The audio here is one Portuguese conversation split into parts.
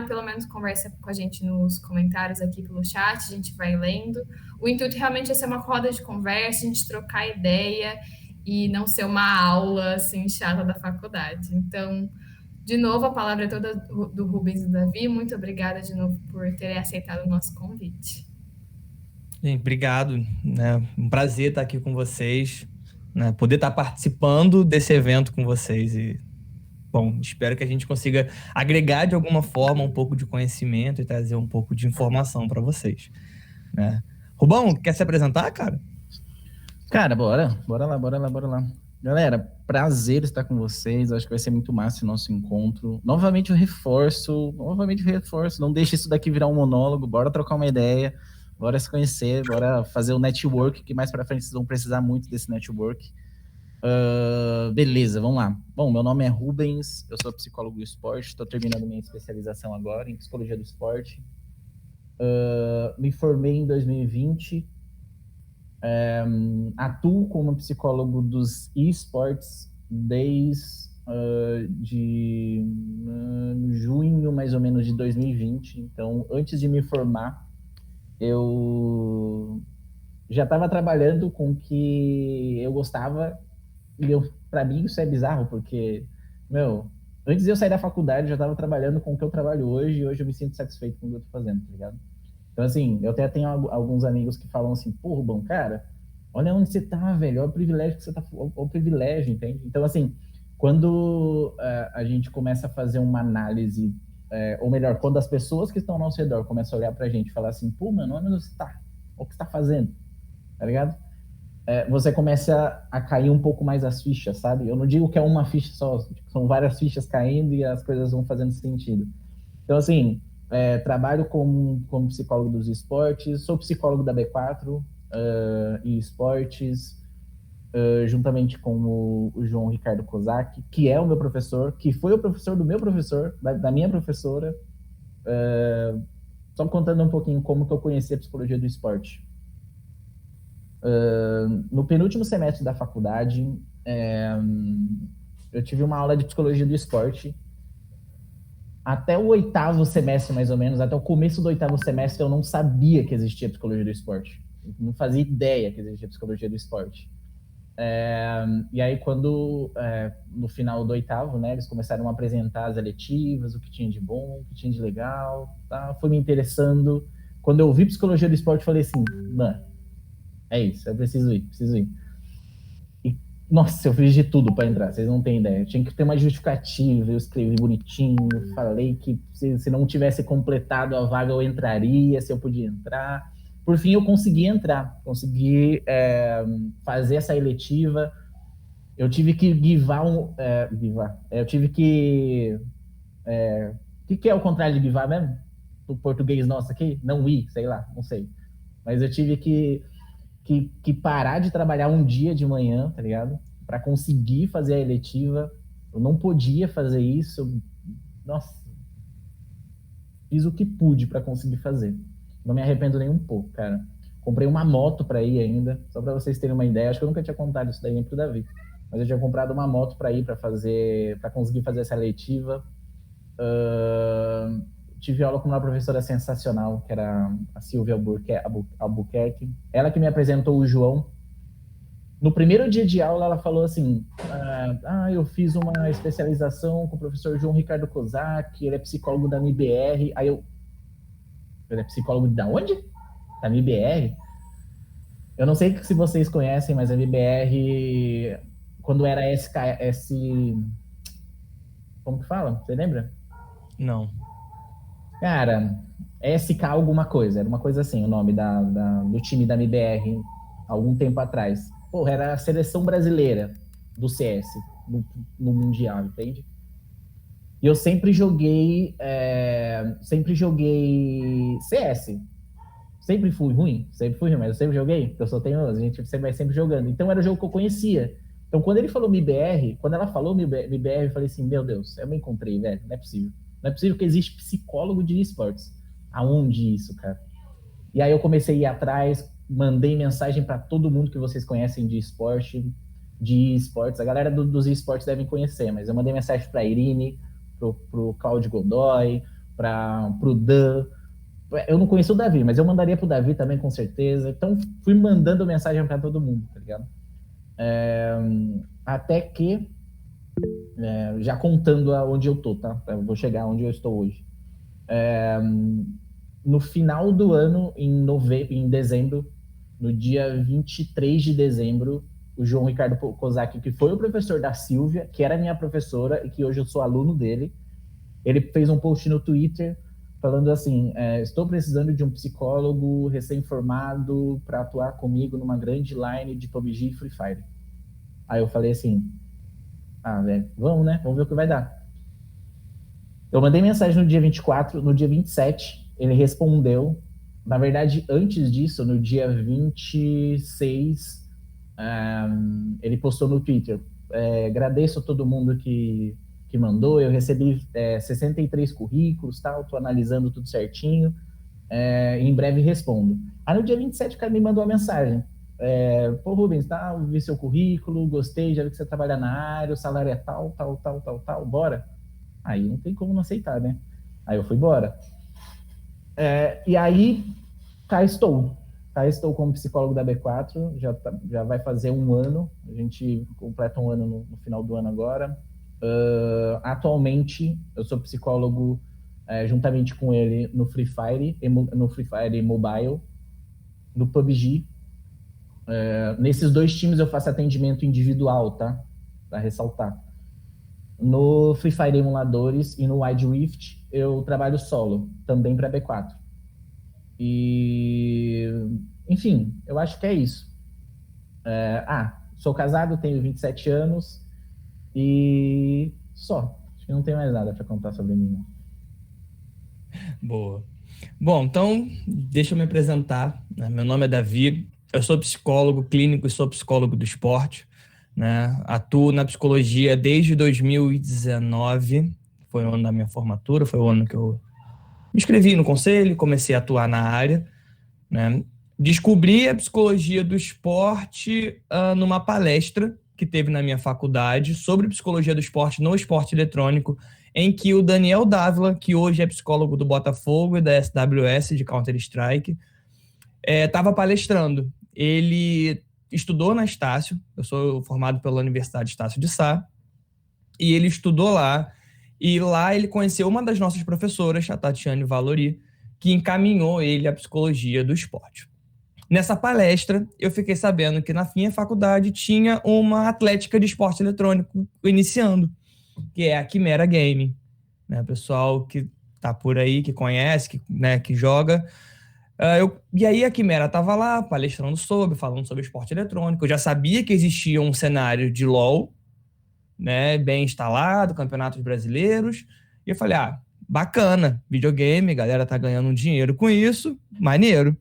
pelo menos conversa com a gente nos comentários aqui pelo chat, a gente vai lendo. O intuito realmente é ser uma roda de conversa, a gente trocar ideia e não ser uma aula assim chata da faculdade. Então, de novo, a palavra é toda do Rubens e do Davi. Muito obrigada de novo por terem aceitado o nosso convite. Gente, obrigado, né? Um prazer estar aqui com vocês, né? Poder estar participando desse evento com vocês e, bom, espero que a gente consiga agregar de alguma forma um pouco de conhecimento e trazer um pouco de informação para vocês, né? Rubão, quer se apresentar, cara? Cara, bora lá. Galera, prazer estar com vocês. Acho que vai ser muito massa o nosso encontro. Novamente eu reforço. Não deixe isso daqui virar um monólogo. Bora trocar uma ideia. Bora se conhecer. Bora fazer o network, que mais pra frente vocês vão precisar muito desse network. Beleza, vamos lá. Bom, meu nome é Rubens. Eu sou psicólogo do esporte. Estou terminando minha especialização agora em psicologia do esporte. Me formei em 2020. Atuo como psicólogo dos esportes desde junho, mais ou menos, de 2020. Então, antes de me formar, eu já estava trabalhando com o que eu gostava. E para mim isso é bizarro, porque, antes de eu sair da faculdade, eu já estava trabalhando com o que eu trabalho hoje, e hoje eu me sinto satisfeito com o que eu estou fazendo, tá ligado? Então, assim, eu até tenho alguns amigos que falam assim, pô, Rubão, cara, olha onde você tá, velho, olha o privilégio que você tá, olha o privilégio, entende? Então, assim, quando a gente começa a fazer uma análise, ou melhor, quando as pessoas que estão ao nosso redor começam a olhar pra gente e falar assim, pô, mano, onde você tá? O que você tá fazendo? Tá ligado? Você começa a cair um pouco mais as fichas, sabe? Eu não digo que é uma ficha só, são várias fichas caindo e as coisas vão fazendo sentido. Então, assim, trabalho como psicólogo dos esportes, sou psicólogo da B4 e esportes, juntamente com o João Ricardo Kozak, que é o meu professor, que foi o professor do meu professor, da minha professora. Só contando um pouquinho como que eu conheci a psicologia do esporte. No penúltimo semestre da faculdade, eu tive uma aula de psicologia do esporte. Até o 8º semestre, mais ou menos, até o começo do 8º semestre, eu não sabia que existia psicologia do esporte. Eu não fazia ideia que existia psicologia do esporte. E aí, quando, no final do 8º, né, eles começaram a apresentar as eletivas, o que tinha de bom, o que tinha de legal, tá? Fui me interessando. Quando eu vi psicologia do esporte, eu falei assim, mano, é isso, eu preciso ir. Nossa, eu fiz de tudo para entrar, vocês não têm ideia. Eu tinha que ter uma justificativa, eu escrevi bonitinho, falei que se não tivesse completado a vaga eu entraria, se eu podia entrar. Por fim, eu consegui entrar, consegui fazer essa eletiva. Eu tive que eu tive que... O que é o contrário de givar mesmo? O português nosso aqui? Não ir, sei lá, não sei. Mas eu tive que parar de trabalhar um dia de manhã, tá ligado? Para conseguir fazer a eletiva. Eu não podia fazer isso. Nossa. Fiz o que pude para conseguir fazer. Não me arrependo nem um pouco, cara. Comprei uma moto para ir ainda, só para vocês terem uma ideia. Acho que eu nunca tinha contado isso daí nem pro Davi. Mas eu tinha comprado uma moto para ir, para conseguir fazer essa eletiva. Tive aula com uma professora sensacional, que era a Silvia Albuquerque. Ela que me apresentou o João. No primeiro dia de aula, ela falou assim, eu fiz uma especialização com o professor João Ricardo Kozak, ele é psicólogo da MIBR. Ele é psicólogo da onde? Da MIBR? Eu não sei se vocês conhecem, mas a MIBR, quando era SKS... Como que fala? Você lembra? Não. Cara, SK alguma coisa, era uma coisa assim, o nome do time da MIBR, algum tempo atrás. Porra, era a seleção brasileira do CS, no Mundial, entende? E eu sempre joguei CS. Sempre fui ruim, mas eu sempre joguei, porque a gente sempre vai sempre jogando. Então era o jogo que eu conhecia. Então quando ele falou MIBR, quando ela falou MIBR, eu falei assim, meu Deus, eu me encontrei, velho, não é possível. Não é possível que existe psicólogo de esportes. Aonde isso, cara? E aí eu comecei a ir atrás, mandei mensagem para todo mundo que vocês conhecem de esportes. A galera dos esportes devem conhecer, mas eu mandei mensagem para a Irine, pro Cláudio Godoy, pro Dan. Eu não conheço o Davi, mas eu mandaria pro Davi também, com certeza. Então, fui mandando mensagem para todo mundo, tá ligado? Até que, já contando onde eu tô, tá? Eu vou chegar onde eu estou hoje. No final do ano, em dezembro, no dia 23 de dezembro, o João Ricardo Kozak, que foi o professor da Silvia, que era minha professora e que hoje eu sou aluno dele, ele fez um post no Twitter falando assim, estou precisando de um psicólogo recém-formado para atuar comigo numa grande line de PUBG e Free Fire. Aí eu falei assim, velho, vamos, né? Vamos ver o que vai dar. Eu mandei mensagem no dia 24, no dia 27, ele respondeu. Na verdade, antes disso, no dia 26, ele postou no Twitter, agradeço a todo mundo que mandou, eu recebi 63 currículos, tal, tô analisando tudo certinho, em breve respondo. Aí no dia 27 o cara me mandou uma mensagem, pô Rubens, tá, vi seu currículo, gostei, já vi que você trabalha na área, o salário é tal, bora? Aí não tem como não aceitar, né? Aí eu fui embora. E aí, cá estou como psicólogo da B4, já vai fazer um ano, a gente completa um ano no final do ano agora. Atualmente, eu sou psicólogo juntamente com ele no Free Fire Mobile, no PUBG. Nesses dois times eu faço atendimento individual, tá? Para ressaltar. No Free Fire Emuladores e no Wild Rift eu trabalho solo, também para B4. E, enfim, eu acho que é isso. Sou casado, tenho 27 anos e só. Acho que não tem mais nada para contar sobre mim, não. Boa. Bom, então, deixa eu me apresentar. Meu nome é Davi, eu sou psicólogo clínico e sou psicólogo do esporte. Né? Atuo na psicologia desde 2019, foi o ano da minha formatura, foi o ano que eu me inscrevi no conselho, comecei a atuar na área. Né? Descobri a psicologia do esporte numa palestra que teve na minha faculdade sobre psicologia do esporte no esporte eletrônico, em que o Daniel Dávila, que hoje é psicólogo do Botafogo e da SWS de Counter-Strike, estava palestrando. Ele estudou na Estácio, eu sou formado pela Universidade Estácio de Sá, e ele estudou lá, e lá ele conheceu uma das nossas professoras, a Tatiane Valori, que encaminhou ele à psicologia do esporte. Nessa palestra, eu fiquei sabendo que na minha faculdade tinha uma atlética de esporte eletrônico iniciando, que é a Quimera Game. Né? O pessoal que está por aí, que conhece, que joga. E aí a Quimera estava lá palestrando falando sobre esporte eletrônico. Eu já sabia que existia um cenário de LoL, né, bem instalado, campeonatos brasileiros. E eu falei, bacana, videogame, a galera tá ganhando um dinheiro com isso, maneiro.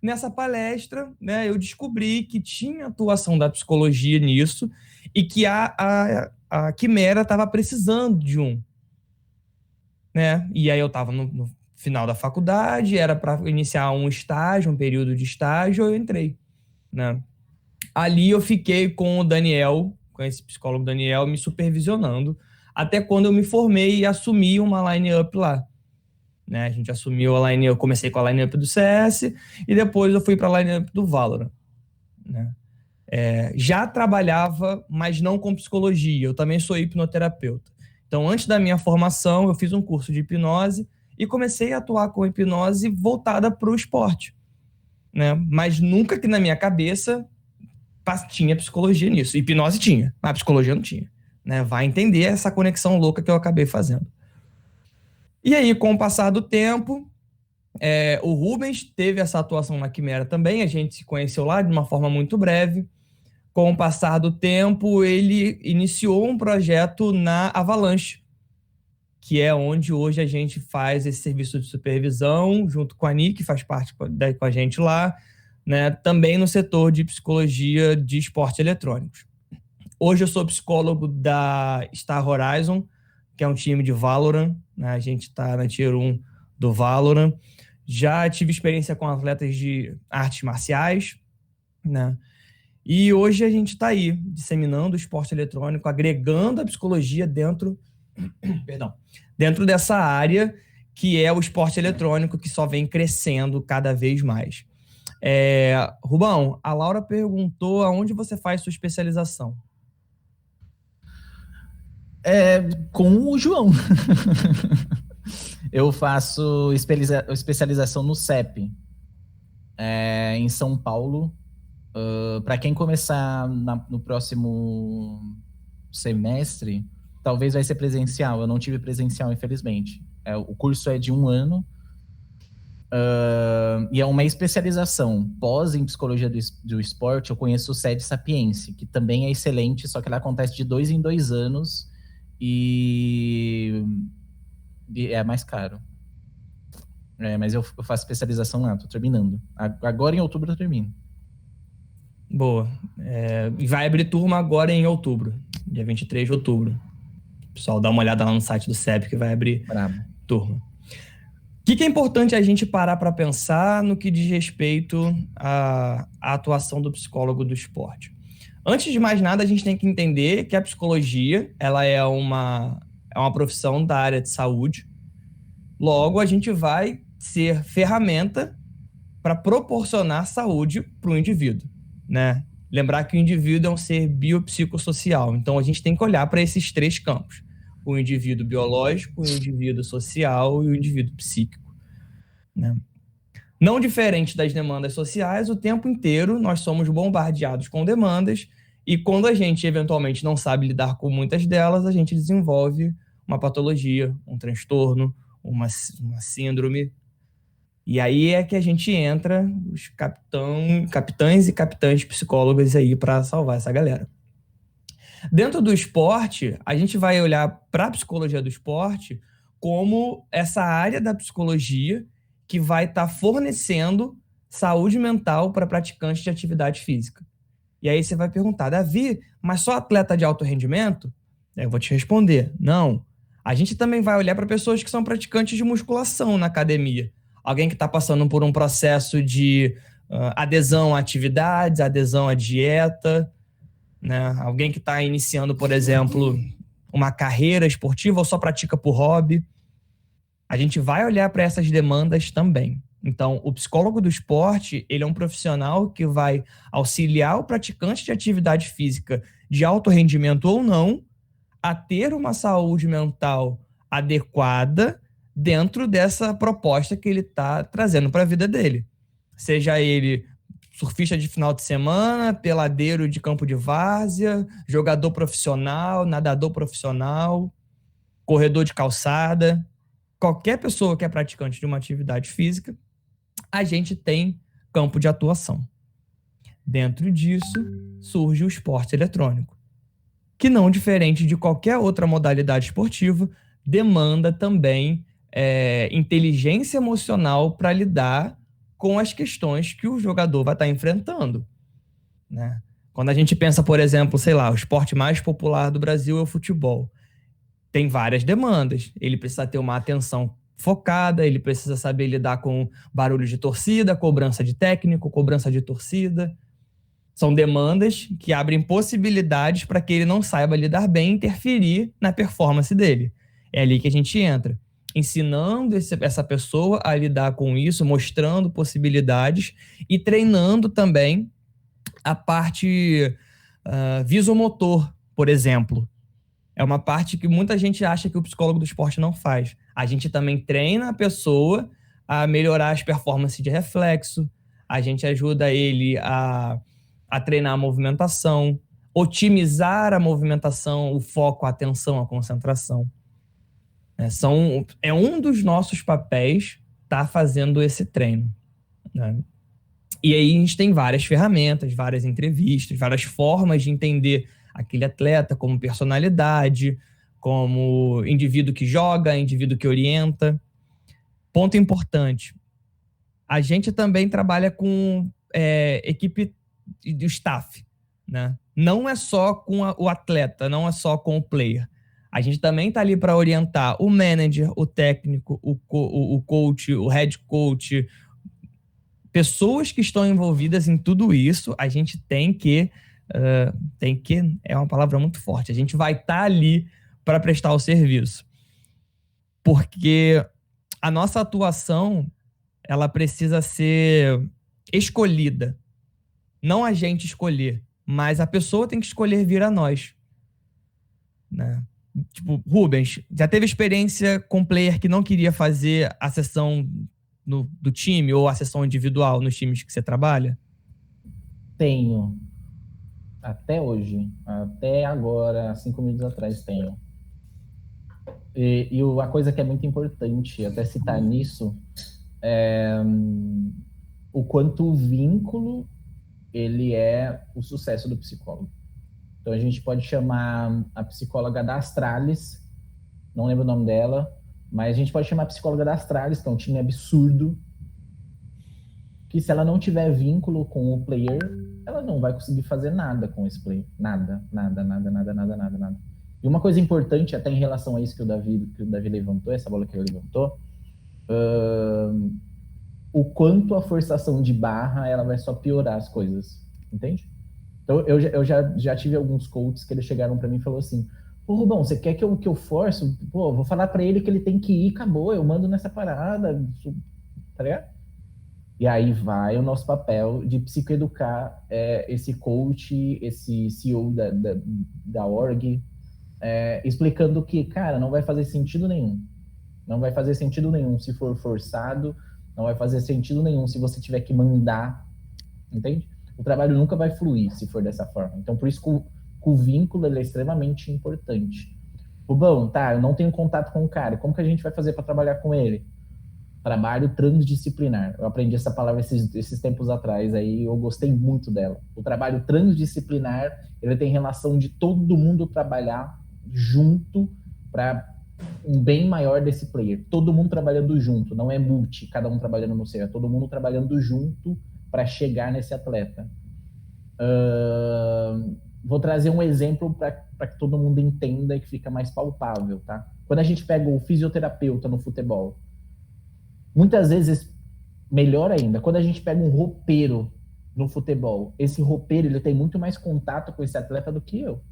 Nessa palestra, né, eu descobri que tinha atuação da psicologia nisso e que a Quimera estava precisando de um. Né? E aí eu estava no final da faculdade, era para iniciar um estágio, um período de estágio, eu entrei. Né? Ali eu fiquei com o Daniel, com esse psicólogo Daniel, me supervisionando, até quando eu me formei e assumi uma line-up lá. Né? A gente assumiu a line-up, eu comecei com a line-up do CS e depois eu fui para a line-up do Valorant. Né? Já trabalhava, mas não com psicologia, eu também sou hipnoterapeuta. Então, antes da minha formação, eu fiz um curso de hipnose e comecei a atuar com hipnose voltada para o esporte. Né? Mas nunca que na minha cabeça tinha psicologia nisso. Hipnose tinha, mas a psicologia não tinha. Né? Vai entender essa conexão louca que eu acabei fazendo. E aí, com o passar do tempo, o Rubens teve essa atuação na Quimera também, a gente se conheceu lá de uma forma muito breve. Com o passar do tempo, ele iniciou um projeto na Avalanche, que é onde hoje a gente faz esse serviço de supervisão, junto com a Nick, que faz parte com a gente lá, né, também no setor de psicologia de esportes eletrônicos. Hoje eu sou psicólogo da Star Horizon, que é um time de Valorant, né, a gente está na Tier 1 do Valorant. Já tive experiência com atletas de artes marciais, né? E hoje a gente está aí, disseminando o esporte eletrônico, agregando a psicologia dentro dessa área que é o esporte eletrônico, que só vem crescendo cada vez mais. Rubão, a Laura perguntou aonde você faz sua especialização. Com o João. Eu faço especialização no CEP, em São Paulo. Para quem começar no próximo semestre, talvez vai ser presencial. Eu não tive presencial, infelizmente. O curso é de 1 ano. E é uma especialização pós em psicologia do esporte. Eu conheço o SED Sapiense, que também é excelente, só que ela acontece de 2 em 2 anos e é mais caro. Mas eu faço especialização lá, tô terminando. Agora em outubro eu termino. Boa. E vai abrir turma agora em outubro, dia 23 de outubro. Pessoal, dá uma olhada lá no site do CEP que vai abrir turma. O que é importante a gente parar para pensar no que diz respeito à atuação do psicólogo do esporte? Antes de mais nada, a gente tem que entender que a psicologia ela é uma profissão da área de saúde. Logo, a gente vai ser ferramenta para proporcionar saúde para o indivíduo, né? Lembrar que o indivíduo é um ser biopsicossocial. Então, a gente tem que olhar para esses 3 campos. O indivíduo biológico, o indivíduo social e o indivíduo psíquico, né? Não diferente das demandas sociais, o tempo inteiro nós somos bombardeados com demandas e quando a gente eventualmente não sabe lidar com muitas delas, a gente desenvolve uma patologia, um transtorno, uma síndrome. E aí é que a gente entra, os capitães e capitãs psicólogos aí para salvar essa galera. Dentro do esporte, a gente vai olhar para a psicologia do esporte como essa área da psicologia que vai estar fornecendo saúde mental para praticantes de atividade física. E aí você vai perguntar, Davi, mas só atleta de alto rendimento? Eu vou te responder, não. A gente também vai olhar para pessoas que são praticantes de musculação na academia. Alguém que está passando por um processo de adesão a atividades, adesão à dieta, né? Alguém que está iniciando, por exemplo, uma carreira esportiva ou só pratica por hobby. A gente vai olhar para essas demandas também. Então, o psicólogo do esporte, ele é um profissional que vai auxiliar o praticante de atividade física de alto rendimento ou não a ter uma saúde mental adequada dentro dessa proposta que ele está trazendo para a vida dele. Seja ele surfista de final de semana, peladeiro de campo de várzea, jogador profissional, nadador profissional, corredor de calçada. Qualquer pessoa que é praticante de uma atividade física, a gente tem campo de atuação. Dentro disso, surge o esporte eletrônico, que não diferente de qualquer outra modalidade esportiva, demanda também inteligência emocional para lidar com as questões que o jogador vai estar enfrentando, né? Quando a gente pensa, por exemplo, sei lá, o esporte mais popular do Brasil é o futebol. Tem várias demandas. Ele precisa ter uma atenção focada, ele precisa saber lidar com barulho de torcida, cobrança de técnico, cobrança de torcida. São demandas que abrem possibilidades para que ele não saiba lidar bem e interferir na performance dele. É ali que a gente entra, ensinando essa pessoa a lidar com isso, mostrando possibilidades e treinando também a parte visomotor, por exemplo. É uma parte que muita gente acha que o psicólogo do esporte não faz. A gente também treina a pessoa a melhorar as performances de reflexo, a gente ajuda ele a treinar a movimentação, otimizar a movimentação, o foco, a atenção, a concentração. É um dos nossos papéis estar fazendo esse treino, né? E aí a gente tem várias ferramentas, várias entrevistas, várias formas de entender aquele atleta como personalidade, como indivíduo que joga, indivíduo que orienta. Ponto importante, a gente também trabalha com equipe do staff, né? Não é só com o atleta, não é só com o player. A gente também está ali para orientar o manager, o técnico, o coach, o head coach, pessoas que estão envolvidas em tudo isso. A gente tem que é uma palavra muito forte, a gente vai estar ali para prestar o serviço. Porque a nossa atuação, ela precisa ser escolhida. Não a gente escolher, mas a pessoa tem que escolher vir a nós, né? Tipo, Rubens, já teve experiência com player que não queria fazer a sessão do time ou a sessão individual nos times que você trabalha? Tenho. Até hoje. Até agora, 5 minutos atrás, tenho. E a coisa que é muito importante, até citar nisso, é o quanto o vínculo ele é o sucesso do psicólogo. Então a gente pode chamar a psicóloga da Astralis, não lembro o nome dela, mas a gente pode chamar a psicóloga da Astralis, que é um time absurdo, que se ela não tiver vínculo com o player, ela não vai conseguir fazer nada com esse player. Nada. E uma coisa importante, até em relação a isso que o Davi levantou, essa bola que ele levantou, o quanto a forçação de barra ela vai só piorar as coisas, entende? Então, eu já tive alguns coaches que eles chegaram para mim e falaram assim, pô, Rubão, você quer que eu forço? Pô, vou falar para ele que ele tem que ir, acabou, eu mando nessa parada, tá ligado? E aí vai o nosso papel de psicoeducar esse coach, esse CEO da org, explicando que, cara, não vai fazer sentido nenhum. Não vai fazer sentido nenhum se for forçado, não vai fazer sentido nenhum se você tiver que mandar, entende? O trabalho nunca vai fluir se for dessa forma. Então, por isso que o vínculo ele é extremamente importante. Rubão, tá, eu não tenho contato com o cara, como que a gente vai fazer para trabalhar com ele? Trabalho transdisciplinar. Eu aprendi essa palavra esses tempos atrás, aí eu gostei muito dela. O trabalho transdisciplinar, ele tem relação de todo mundo trabalhar junto para um bem maior desse player. Todo mundo trabalhando junto, não é multi, cada um trabalhando no seu, é todo mundo trabalhando junto para chegar nesse atleta. Vou trazer um exemplo para que todo mundo entenda e que fica mais palpável, tá? Quando a gente pega o fisioterapeuta no futebol, muitas vezes, melhor ainda, quando a gente pega um roupeiro no futebol, esse roupeiro ele tem muito mais contato com esse atleta do que eu.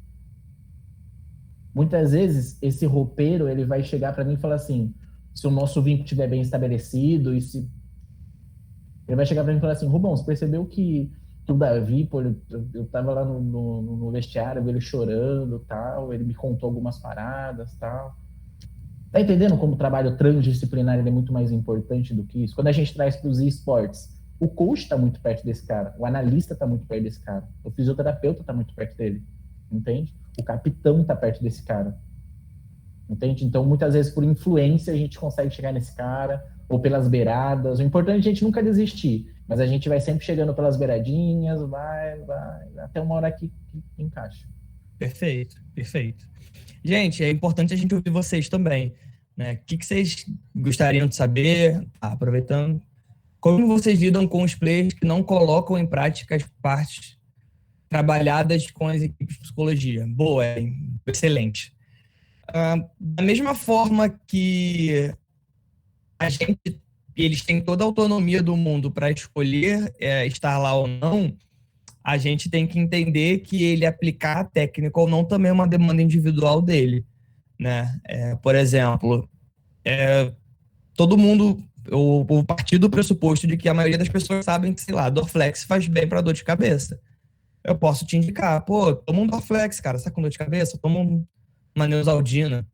Muitas vezes, esse roupeiro ele vai chegar para mim e falar assim, se o nosso vínculo estiver bem estabelecido, ele vai chegar para mim e falar assim, Rubão, você percebeu que o Davi, pô, eu tava lá no vestiário, ele chorando, tal, ele me contou algumas paradas, tal. Tá entendendo como o trabalho transdisciplinar ele é muito mais importante do que isso? Quando a gente traz para os esportes, o coach está muito perto desse cara, o analista está muito perto desse cara, o fisioterapeuta está muito perto dele, entende? O capitão está perto desse cara, entende? Então, muitas vezes, por influência, a gente consegue chegar nesse cara, ou pelas beiradas. O importante é a gente nunca desistir, mas a gente vai sempre chegando pelas beiradinhas, vai, até uma hora que encaixa. Perfeito. Gente, é importante a gente ouvir vocês também, né? O que vocês gostariam de saber? Aproveitando, como vocês lidam com os players que não colocam em prática as partes trabalhadas com as equipes de psicologia? Boa, excelente. Da mesma forma que eles têm toda a autonomia do mundo para escolher estar lá ou não, a gente tem que entender que ele aplicar a técnica ou não também é uma demanda individual dele, né? Por exemplo, todo mundo, o partir do pressuposto de que a maioria das pessoas sabem que, sei lá, Dorflex faz bem para dor de cabeça. Eu posso te indicar, pô, toma um Dorflex, cara, você tá com dor de cabeça? Toma uma Neosaldina.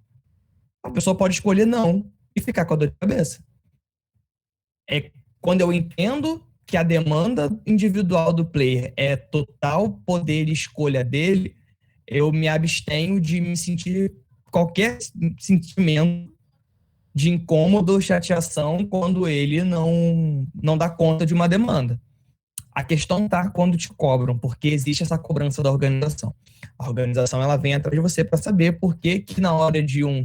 A pessoa pode escolher não e ficar com a dor de cabeça. Quando eu entendo que a demanda individual do player é total poder e escolha dele, eu me abstenho de me sentir qualquer sentimento de incômodo ou chateação quando ele não dá conta de uma demanda. A questão está quando te cobram, porque existe essa cobrança da organização. A organização ela vem atrás de você para saber por que na hora de um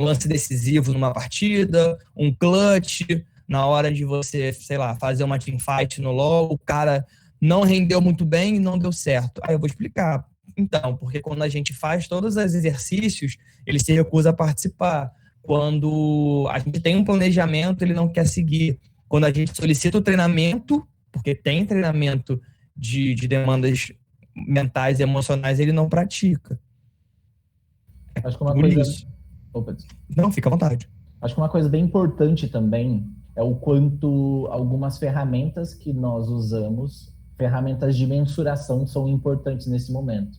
lance decisivo numa partida, um clutch, na hora de você, sei lá, fazer uma teamfight no LoL, o cara não rendeu muito bem e não deu certo. Aí eu vou explicar. Então, porque quando a gente faz todos os exercícios, ele se recusa a participar. Quando a gente tem um planejamento, ele não quer seguir. Quando a gente solicita o treinamento, porque tem treinamento de demandas mentais e emocionais, ele não pratica. Acho que uma coisa... Opa, não, fica à vontade. Acho que uma coisa bem importante também é o quanto algumas ferramentas que nós usamos, ferramentas de mensuração, são importantes nesse momento.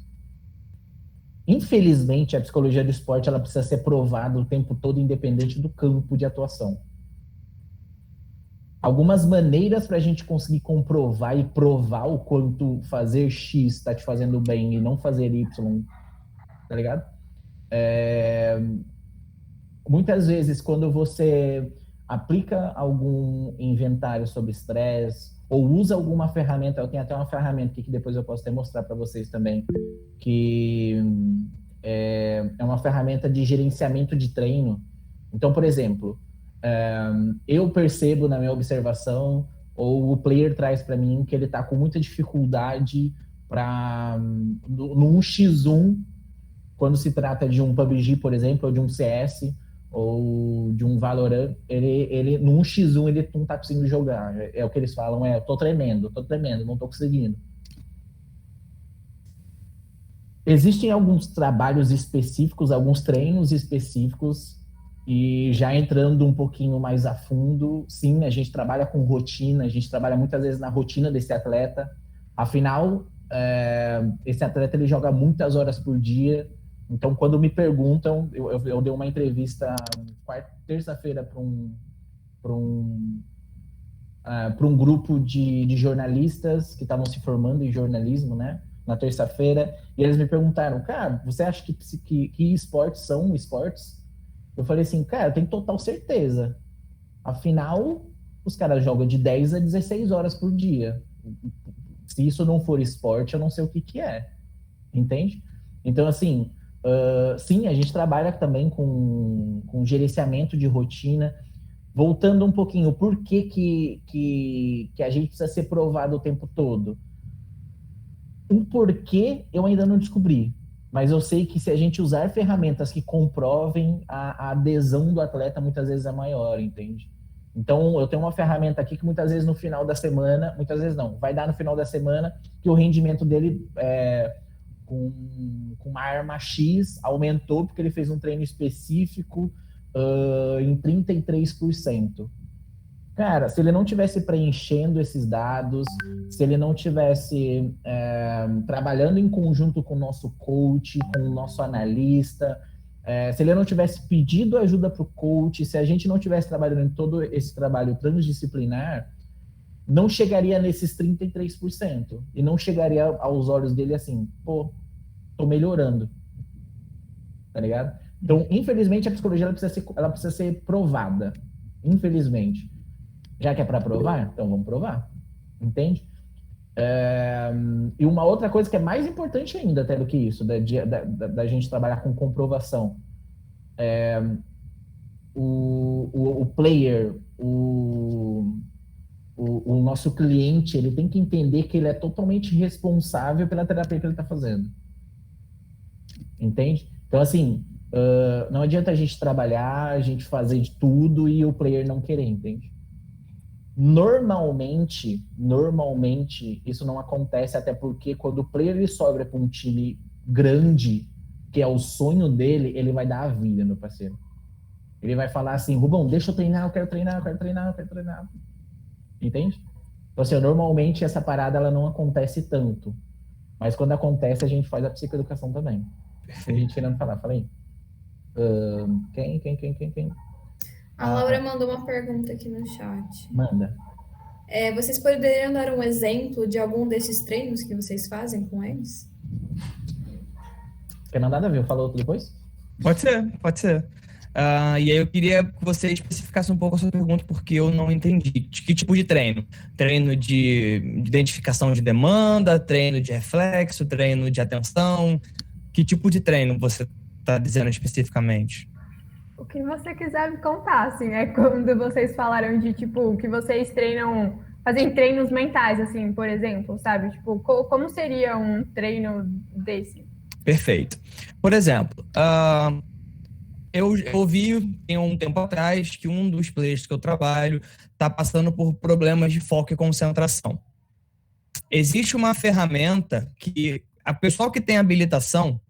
Infelizmente, a psicologia do esporte ela precisa ser provada o tempo todo, independente do campo de atuação. Algumas maneiras para a gente conseguir comprovar e provar o quanto fazer X está te fazendo bem e não fazer Y, tá ligado? Muitas vezes, quando você aplica algum inventário sobre estresse ou usa alguma ferramenta, eu tenho até uma ferramenta aqui que depois eu posso até mostrar para vocês também, que é uma ferramenta de gerenciamento de treino. Então, por exemplo, eu percebo na minha observação, ou o player traz para mim que ele está com muita dificuldade no 1x1, quando se trata de um PUBG, por exemplo, ou de um CS, ou de um Valorant, ele no 1x1 ele não está conseguindo jogar. É o que eles falam, eu tô tremendo, não tô conseguindo. Existem alguns trabalhos específicos, alguns treinos específicos, e já entrando um pouquinho mais a fundo, sim, a gente trabalha com rotina, a gente trabalha muitas vezes na rotina desse atleta. Afinal, esse atleta ele joga muitas horas por dia. Então, quando me perguntam, eu dei uma entrevista terça-feira para um grupo de jornalistas que estavam se formando em jornalismo, né? Na terça-feira, e eles me perguntaram, cara, você acha que esportes são esportes? Eu falei assim, cara, eu tenho total certeza. Afinal, os caras jogam de 10 a 16 horas por dia. Se isso não for esporte, eu não sei o que é. Entende? Então, assim, sim, a gente trabalha também com gerenciamento de rotina. Voltando um pouquinho, por que a gente precisa ser provado o tempo todo? O porquê eu ainda não descobri, mas eu sei que se a gente usar ferramentas que comprovem, a adesão do atleta muitas vezes é maior, entende? Então, eu tenho uma ferramenta aqui que muitas vezes no final da semana, muitas vezes não, vai dar no final da semana que o rendimento dele com uma arma X aumentou porque ele fez um treino específico em 33%. Cara, se ele não tivesse preenchendo esses dados, se ele não tivesse trabalhando em conjunto com o nosso coach, com o nosso analista, se ele não tivesse pedido ajuda para o coach, se a gente não tivesse trabalhando em todo esse trabalho transdisciplinar, não chegaria nesses 33%. E não chegaria aos olhos dele assim, pô, tô melhorando. Tá ligado? Então, infelizmente, a psicologia ela precisa ser provada. Infelizmente. Já que é para provar, então vamos provar. Entende? E uma outra coisa que é mais importante ainda até do que isso, da gente trabalhar com comprovação. O player, o nosso cliente, ele tem que entender que ele é totalmente responsável pela terapia que ele está fazendo. Entende? Então, assim, não adianta a gente trabalhar, a gente fazer de tudo e o player não querer, entende? Normalmente, isso não acontece, até porque quando o player ele sobra para um time grande, que é o sonho dele, ele vai dar a vida, meu parceiro. Ele vai falar assim, Rubão, deixa eu treinar, eu quero treinar. Entende? Então, assim, normalmente essa parada ela não acontece tanto. Mas quando acontece, a gente faz a psicoeducação também. Tem gente querendo falar, fala aí. Quem? A Laura mandou uma pergunta aqui no chat. Manda. Vocês poderiam dar um exemplo de algum desses treinos que vocês fazem com eles? Quer mandar, Davi? Fala outro depois? Pode ser. E aí eu queria que você especificasse um pouco a sua pergunta, porque eu não entendi. De que tipo de treino? Treino de identificação de demanda, treino de reflexo, treino de atenção? Que tipo de treino você está dizendo especificamente? O que você quiser me contar, assim, quando vocês falaram de, tipo, que vocês fazem treinos mentais, assim, por exemplo, sabe? Tipo, como seria um treino desse? Perfeito. Por exemplo, eu ouvi tem um tempo atrás que um dos players que eu trabalho está passando por problemas de foco e concentração. Existe uma ferramenta que a pessoa que tem habilitação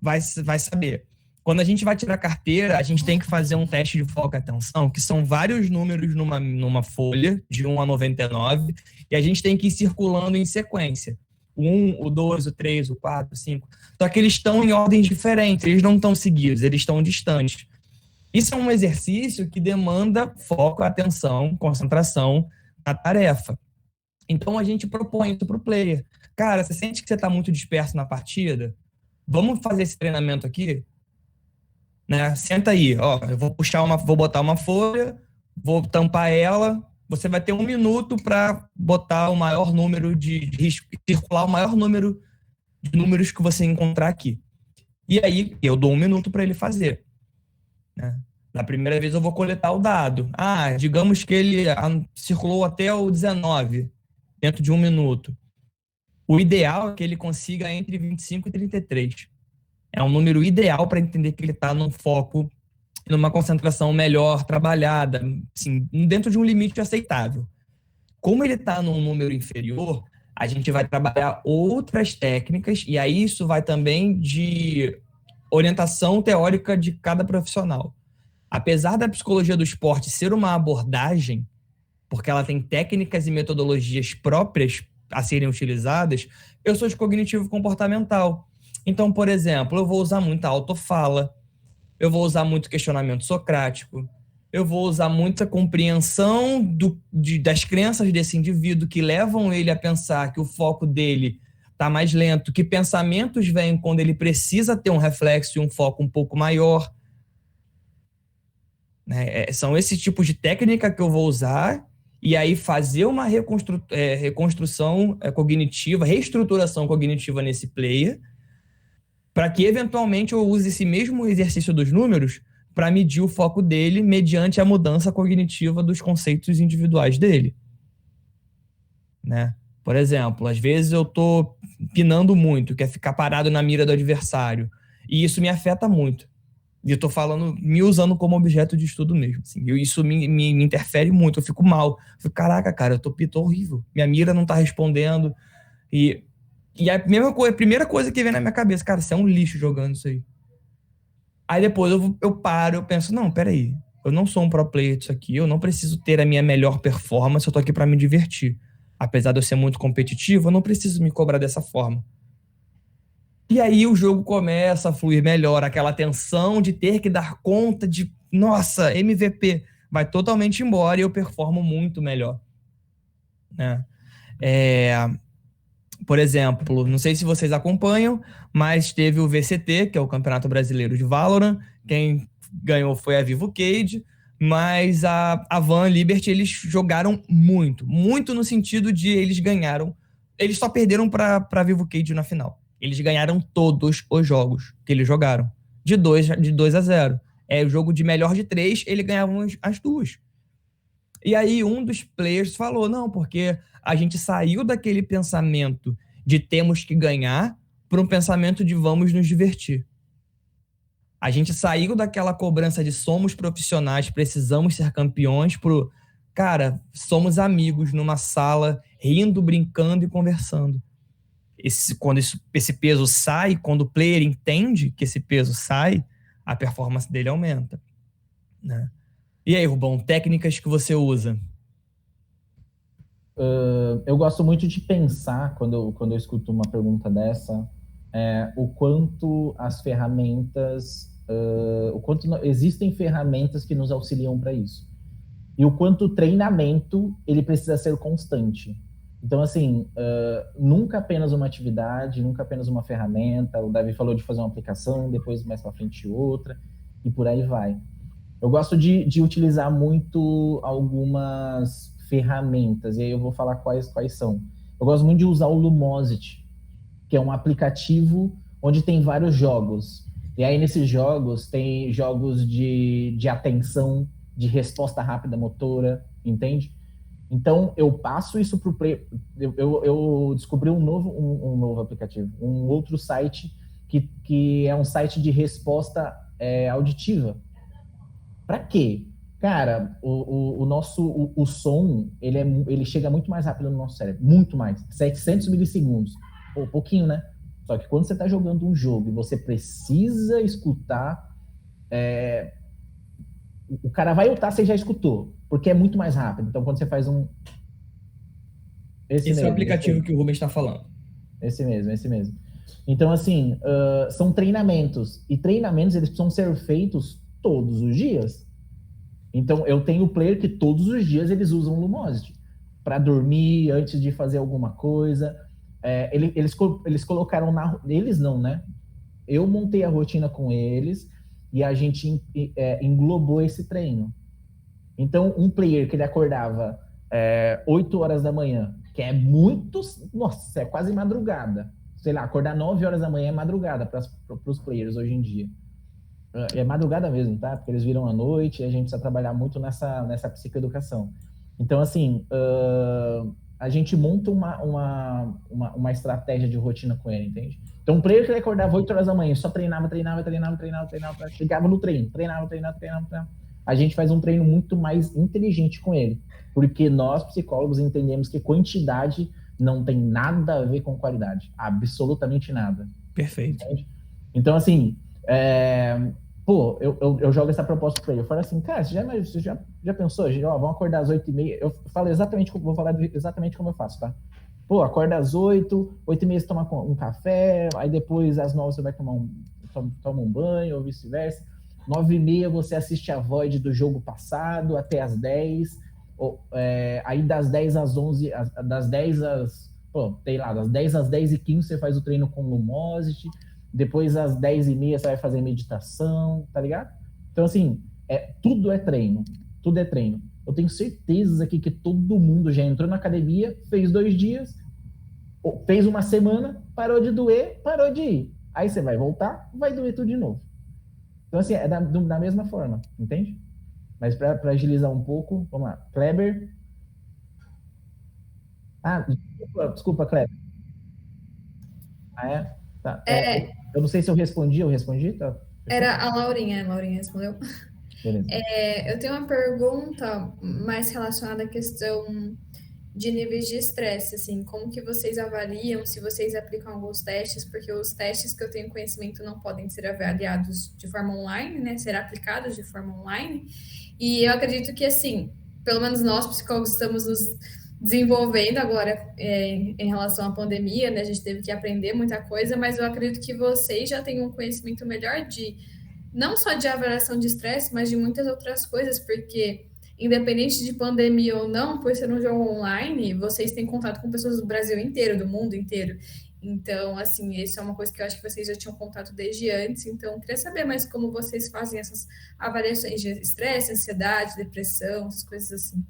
vai saber. Quando a gente vai tirar carteira, a gente tem que fazer um teste de foco e atenção, que são vários números numa folha, de 1 a 99, e a gente tem que ir circulando em sequência. O 1, o 2, o 3, o 4, o 5. Só que eles estão em ordens diferentes, eles não estão seguidos, eles estão distantes. Isso é um exercício que demanda foco, atenção, concentração na tarefa. Então, a gente propõe isso para o player. Cara, você sente que você está muito disperso na partida? Vamos fazer esse treinamento aqui? Né? Senta aí, ó, eu vou botar uma folha, vou tampar ela, você vai ter 1 minuto para botar o maior número circular o maior número de números que você encontrar aqui. E aí, eu dou 1 minuto para ele fazer. Né? Na primeira vez eu vou coletar o dado. Digamos que ele circulou até o 19, dentro de 1 minuto. O ideal é que ele consiga entre 25 e 33. É um número ideal para entender que ele está num foco, numa concentração melhor, trabalhada, assim, dentro de um limite aceitável. Como ele está num número inferior, a gente vai trabalhar outras técnicas, e aí isso vai também de orientação teórica de cada profissional. Apesar da psicologia do esporte ser uma abordagem, porque ela tem técnicas e metodologias próprias a serem utilizadas, eu sou de cognitivo comportamental. Então, por exemplo, eu vou usar muita autofala, eu vou usar muito questionamento socrático, eu vou usar muita compreensão das crenças desse indivíduo que levam ele a pensar que o foco dele está mais lento, que pensamentos vêm quando ele precisa ter um reflexo e um foco um pouco maior. São esse tipo de técnica que eu vou usar e aí fazer uma reconstrução cognitiva, reestruturação cognitiva nesse player, para que, eventualmente, eu use esse mesmo exercício dos números para medir o foco dele mediante a mudança cognitiva dos conceitos individuais dele. Né? Por exemplo, às vezes eu estou pinando muito, que é ficar parado na mira do adversário, e isso me afeta muito. E eu estou falando, me usando como objeto de estudo mesmo. Assim, isso me interfere muito, eu fico mal. Eu fico, caraca, cara, eu tô horrível. Minha mira não está respondendo. E a primeira coisa que vem na minha cabeça, cara, você é um lixo jogando isso aí. Aí depois eu paro, eu penso, não, peraí, eu não sou um pro player disso aqui, eu não preciso ter a minha melhor performance, eu tô aqui pra me divertir. Apesar de eu ser muito competitivo, eu não preciso me cobrar dessa forma. E aí o jogo começa a fluir melhor, aquela tensão de ter que dar conta de, nossa, MVP, vai totalmente embora e eu performo muito melhor. Né? Por exemplo, não sei se vocês acompanham, mas teve o VCT, que é o Campeonato Brasileiro de Valorant. Quem ganhou foi a Vivo Cage, mas a Van Liberty, eles jogaram muito. Muito no sentido de eles ganharam. Eles só perderam para a Vivo Cage na final. Eles ganharam todos os jogos que eles jogaram. De 2-0. O jogo de melhor de 3, eles ganhavam as 2. E aí um dos players falou, não, porque a gente saiu daquele pensamento de temos que ganhar para um pensamento de vamos nos divertir. A gente saiu daquela cobrança de somos profissionais, precisamos ser campeões, pro, cara, somos amigos numa sala, rindo, brincando e conversando. Quando esse peso sai, quando o player entende que esse peso sai, a performance dele aumenta. Né? E aí, Rubão, técnicas que você usa? Eu gosto muito de pensar, quando eu escuto uma pergunta dessa, o quanto as ferramentas, existem ferramentas que nos auxiliam para isso. E o quanto o treinamento ele precisa ser constante. Então, assim, nunca apenas uma atividade, nunca apenas uma ferramenta. O Davi falou de fazer uma aplicação, depois mais para frente outra, e por aí vai. Eu gosto de utilizar muito algumas ferramentas, e aí eu vou falar quais são. Eu gosto muito de usar o Lumosity, que é um aplicativo onde tem vários jogos. E aí, nesses jogos, tem jogos de atenção, de resposta rápida motora, entende? Então, eu passo isso para o player. Eu descobri um novo aplicativo, um outro site que é um site de resposta auditiva. Para quê? Cara, o som, ele chega muito mais rápido no nosso cérebro, muito mais, 700 milissegundos. Pouquinho, né? Só que quando você está jogando um jogo e você precisa escutar o cara vai ultar, você já escutou, porque é muito mais rápido. Então, quando você faz um... Esse é o aplicativo que o Rubens está falando. Esse mesmo. Então, assim, são treinamentos. E treinamentos, eles precisam ser feitos todos os dias. Então, eu tenho player que todos os dias eles usam Lumosity para dormir, antes de fazer alguma coisa. Eles colocaram eles não, né? Eu montei a rotina com eles e a gente englobou esse treino. Então, um player que ele acordava 8 horas da manhã, que é muito... Nossa, é quase madrugada. Sei lá, acordar 9 horas da manhã é madrugada para os players hoje em dia. É madrugada mesmo, tá? Porque eles viram à noite e a gente precisa trabalhar muito nessa psicoeducação. Então, assim, a gente monta uma estratégia de rotina com ele, entende? Então, um player que ele acordava 8 horas da manhã, só treinava, chegava no treino, treinava. A gente faz um treino muito mais inteligente com ele, porque nós, psicólogos, entendemos que quantidade não tem nada a ver com qualidade, absolutamente nada. Perfeito. Entende? Então, assim, eu jogo essa proposta para ele. Eu falo assim, cara, você já pensou? Vamos acordar às 8h30. Eu falo vou falar exatamente como eu faço, tá? Pô, acorda às 8, 8h30 você toma um café, aí depois às 9 você vai toma um banho, ou vice-versa. 9h30 você assiste a Void do jogo passado até às 10. Aí das 10 às 11, das 10 às 10h15 você faz o treino com Lumosity. Depois, às 10h30, você vai fazer meditação, tá ligado? Então, assim, tudo é treino. Tudo é treino. Eu tenho certeza aqui que todo mundo já entrou na academia, fez 2 dias, fez uma semana, parou de doer, parou de ir. Aí você vai voltar, vai doer tudo de novo. Então, assim, é da mesma forma, entende? Mas para agilizar um pouco, vamos lá. Kleber. Desculpa, Kleber. Tá. Eu não sei se eu respondi, tá? Era a Laurinha respondeu. Beleza. Eu tenho uma pergunta mais relacionada à questão de níveis de estresse, assim, como que vocês avaliam, se vocês aplicam alguns testes, porque os testes que eu tenho conhecimento não podem ser avaliados de forma online, né, ser aplicados de forma online, e eu acredito que, assim, pelo menos nós, psicólogos, estamos nos desenvolvendo agora em relação à pandemia, né, a gente teve que aprender muita coisa, mas eu acredito que vocês já têm um conhecimento melhor não só de avaliação de estresse, mas de muitas outras coisas, porque independente de pandemia ou não, por ser um jogo online, vocês têm contato com pessoas do Brasil inteiro, do mundo inteiro. Então, assim, isso é uma coisa que eu acho que vocês já tinham contato desde antes. Então, eu queria saber mais como vocês fazem essas avaliações de estresse, ansiedade, depressão, essas coisas assim.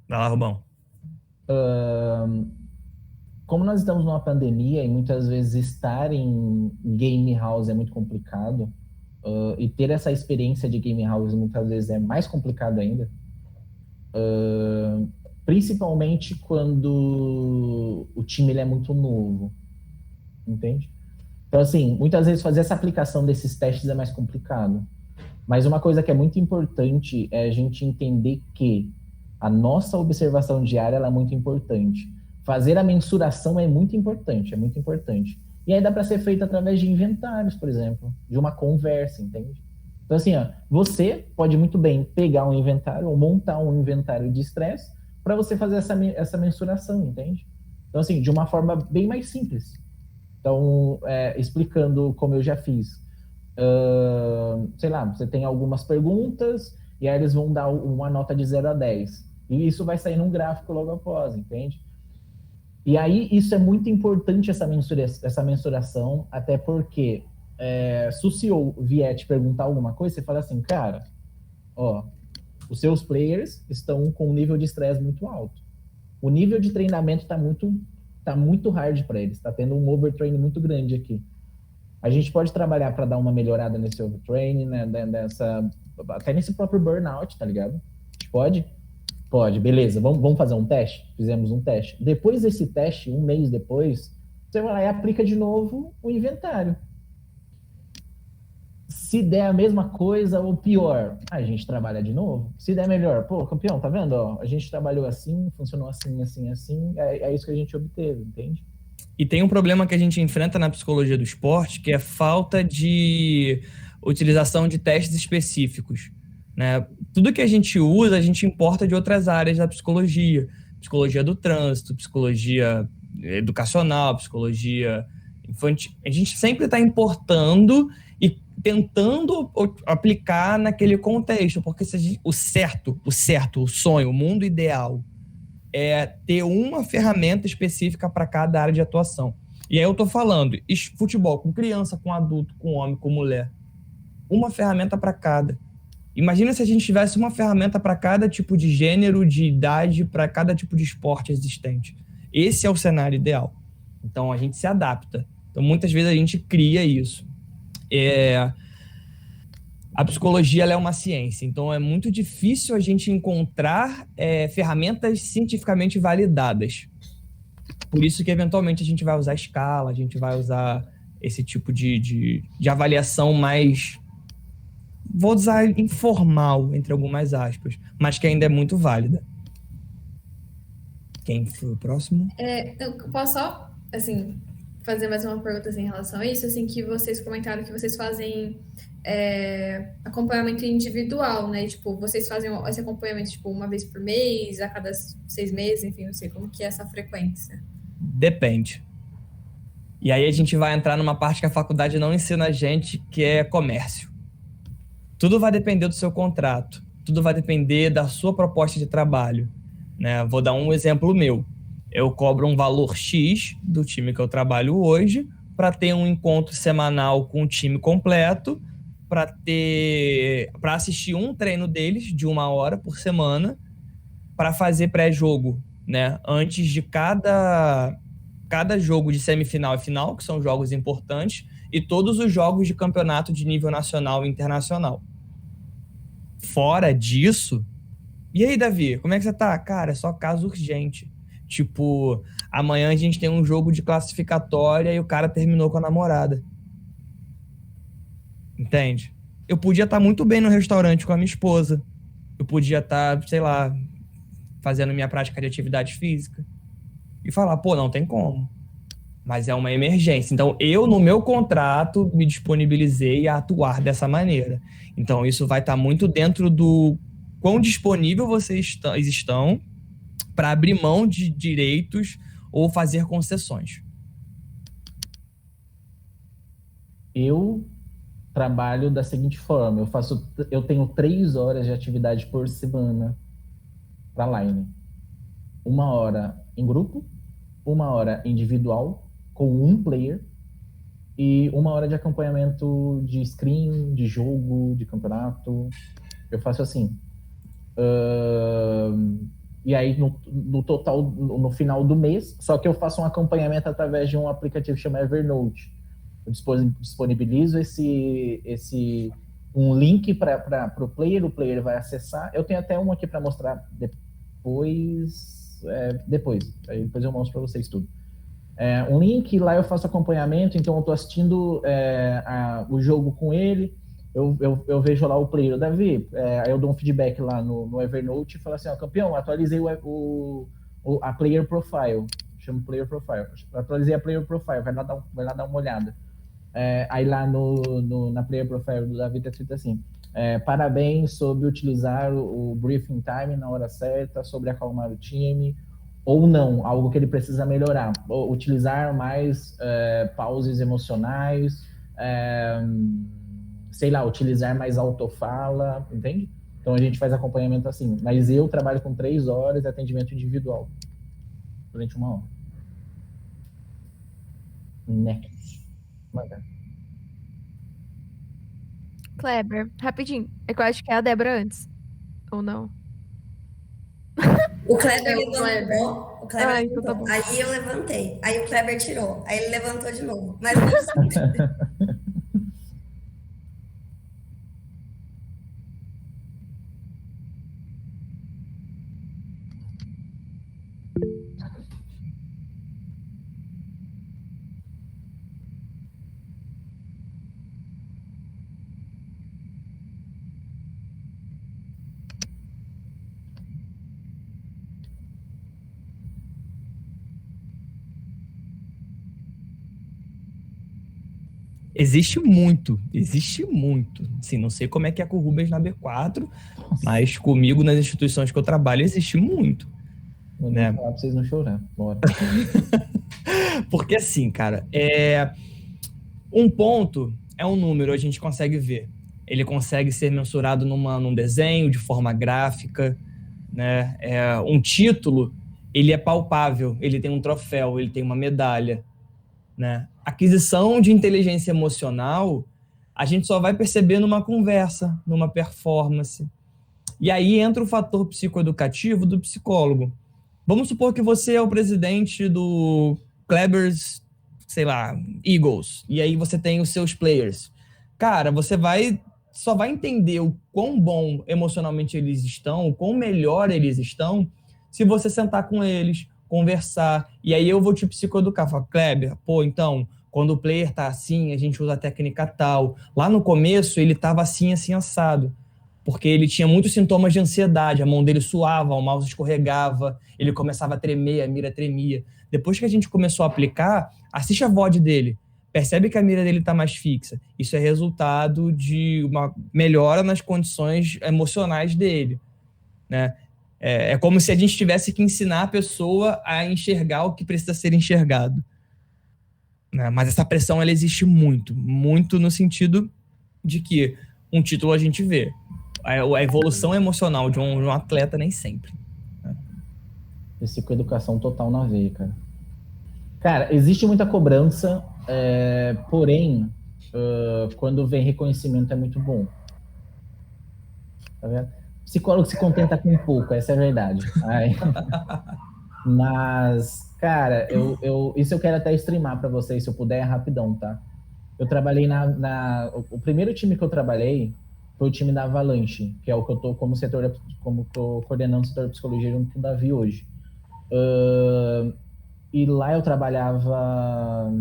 Vai lá, Rubão. Como nós estamos numa pandemia e muitas vezes estar em game house é muito complicado, e ter essa experiência de game house muitas vezes é mais complicado ainda, principalmente quando o time ele é muito novo, entende? Então, assim, muitas vezes fazer essa aplicação desses testes é mais complicado. Mas uma coisa que é muito importante é a gente entender que a nossa observação diária ela é muito importante. Fazer a mensuração é muito importante, E aí dá para ser feito através de inventários, por exemplo, de uma conversa, entende? Então, assim, você pode muito bem pegar um inventário ou montar um inventário de estresse para você fazer essa mensuração, entende? Então, assim, de uma forma bem mais simples. Então, explicando como eu já fiz. Sei lá, você tem algumas perguntas e aí eles vão dar uma nota de 0 a 10. E isso vai sair num gráfico logo após, entende? E aí, isso é muito importante, essa mensuração, até porque se o CEO vier te perguntar alguma coisa, você fala assim, cara, os seus players estão com um nível de estresse muito alto. O nível de treinamento está muito hard para eles, está tendo um overtraining muito grande aqui. A gente pode trabalhar para dar uma melhorada nesse overtraining, né, até nesse próprio burnout, tá ligado? A gente pode? Pode, beleza, vamos fazer um teste? Fizemos um teste. Depois desse teste, um mês depois, você vai lá e aplica de novo o inventário. Se der a mesma coisa ou pior, a gente trabalha de novo. Se der melhor, campeão, tá vendo? A gente trabalhou assim, funcionou assim, assim, assim, é isso que a gente obteve, entende? E tem um problema que a gente enfrenta na psicologia do esporte, que é falta de utilização de testes específicos, né? Tudo que a gente usa, a gente importa de outras áreas da psicologia. Psicologia do trânsito, psicologia educacional, psicologia infantil. A gente sempre está importando e tentando aplicar naquele contexto, porque o certo, o sonho, o mundo ideal é ter uma ferramenta específica para cada área de atuação. E aí eu estou falando futebol com criança, com adulto, com homem, com mulher. Uma ferramenta para cada. Imagina se a gente tivesse uma ferramenta para cada tipo de gênero, de idade, para cada tipo de esporte existente. Esse é o cenário ideal. Então a gente se adapta. Então muitas vezes a gente cria isso. A psicologia ela é uma ciência, então é muito difícil a gente encontrar ferramentas cientificamente validadas. Por isso que, eventualmente, a gente vai usar escala, a gente vai usar esse tipo de avaliação mais, vou usar informal, entre algumas aspas, mas que ainda é muito válida. Quem foi o próximo? Eu posso só, assim, fazer mais uma pergunta assim, em relação a isso, assim, que vocês comentaram que vocês fazem acompanhamento individual, né? Tipo, vocês fazem esse acompanhamento, tipo, uma vez por mês, a cada 6 meses, enfim, não sei como que é essa frequência. Depende. E aí a gente vai entrar numa parte que a faculdade não ensina a gente, que é comércio. Tudo vai depender do seu contrato, tudo vai depender da sua proposta de trabalho, né? Vou dar um exemplo meu. Eu cobro um valor X do time que eu trabalho hoje para ter um encontro semanal com o time completo, para assistir um treino deles de 1 hora por semana, para fazer pré-jogo, né? Antes de cada jogo de semifinal e final, que são jogos importantes, e todos os jogos de campeonato de nível nacional e internacional. Fora disso... E aí, Davi, como é que você tá? Cara, é só caso urgente. Tipo, amanhã a gente tem um jogo de classificatória e o cara terminou com a namorada. Entende? Eu podia estar muito bem no restaurante com a minha esposa. Eu podia estar, sei lá, fazendo minha prática de atividade física. E falar, pô, não tem como. Mas é uma emergência. Então, eu, no meu contrato, me disponibilizei a atuar dessa maneira. Então, isso vai estar muito dentro do quão disponível vocês estão para abrir mão de direitos ou fazer concessões. Eu trabalho da seguinte forma: eu tenho 3 horas de atividade por semana para Line. 1 hora em grupo, 1 hora individual com um player e 1 hora de acompanhamento de screen, de jogo, de campeonato. Eu faço assim. E aí, no total, no final do mês, só que eu faço um acompanhamento através de um aplicativo chamado Evernote. Eu disponibilizo um link para o player vai acessar. Eu tenho até um aqui para mostrar depois. Aí depois eu mostro para vocês tudo. Um link, lá eu faço acompanhamento, então eu estou assistindo o jogo com ele. Eu vejo lá o player, Davi, aí eu dou um feedback lá no Evernote e falo assim, campeão, atualizei a player profile, chama player profile, atualizei a player profile, vai lá dar uma olhada. Aí lá na player profile do Davi tá escrito assim, parabéns sobre utilizar o briefing time na hora certa, sobre acalmar o time, ou não, algo que ele precisa melhorar, ou utilizar mais pauses emocionais, sei lá, utilizar mais autofala, entende? Então a gente faz acompanhamento assim. Mas eu trabalho com 3 horas de atendimento individual durante 1 hora. Next. Manda. Kleber, rapidinho. É que eu acho que é a Débora antes. Ou não? O Kleber o Kleber. levantou. O Kleber então tá bom. Aí eu levantei. Aí o Kleber tirou. Aí ele levantou de novo. Mas existe muito. Assim, não sei como é que é com o Rubens na B4, mas comigo nas instituições que eu trabalho existe muito. Vou Né? falar pra vocês não chorar. Bora. Porque assim, cara, um ponto é um número, a gente consegue ver. Ele consegue ser mensurado num desenho, de forma gráfica, né? Um título, ele é palpável, ele tem um troféu, ele tem uma medalha, né? Aquisição de inteligência emocional, a gente só vai perceber numa conversa, numa performance. E aí entra o fator psicoeducativo do psicólogo. Vamos supor que você é o presidente do Kleber's, sei lá, Eagles, e aí você tem os seus players. Cara, você só vai entender o quão bom emocionalmente eles estão, o quão melhor eles estão, se você sentar com eles, conversar, e aí eu vou te psicoeducar. Falar, Kleber, pô, então, quando o player tá assim, a gente usa a técnica tal. Lá no começo, ele tava assim, assim, assado. Porque ele tinha muitos sintomas de ansiedade, a mão dele suava, o mouse escorregava, ele começava a tremer, a mira tremia. Depois que a gente começou a aplicar, assiste a VOD dele, percebe que a mira dele está mais fixa. Isso é resultado de uma melhora nas condições emocionais dele, né? É como se a gente tivesse que ensinar a pessoa a enxergar o que precisa ser enxergado, né? Mas essa pressão, ela existe muito, muito no sentido de que um título a gente vê. A evolução emocional de um atleta nem sempre. Psicoeducação total na veia, cara. Cara, existe muita cobrança, porém, quando vem reconhecimento é muito bom. Tá vendo? Psicólogo se contenta com pouco, essa é a verdade. Mas, cara, isso eu quero até streamar pra vocês, se eu puder, rapidão, tá? Eu trabalhei o primeiro time que eu trabalhei foi o time da Avalanche, que é o que eu tô como tô coordenando o setor de psicologia junto com o Davi hoje. E lá eu trabalhava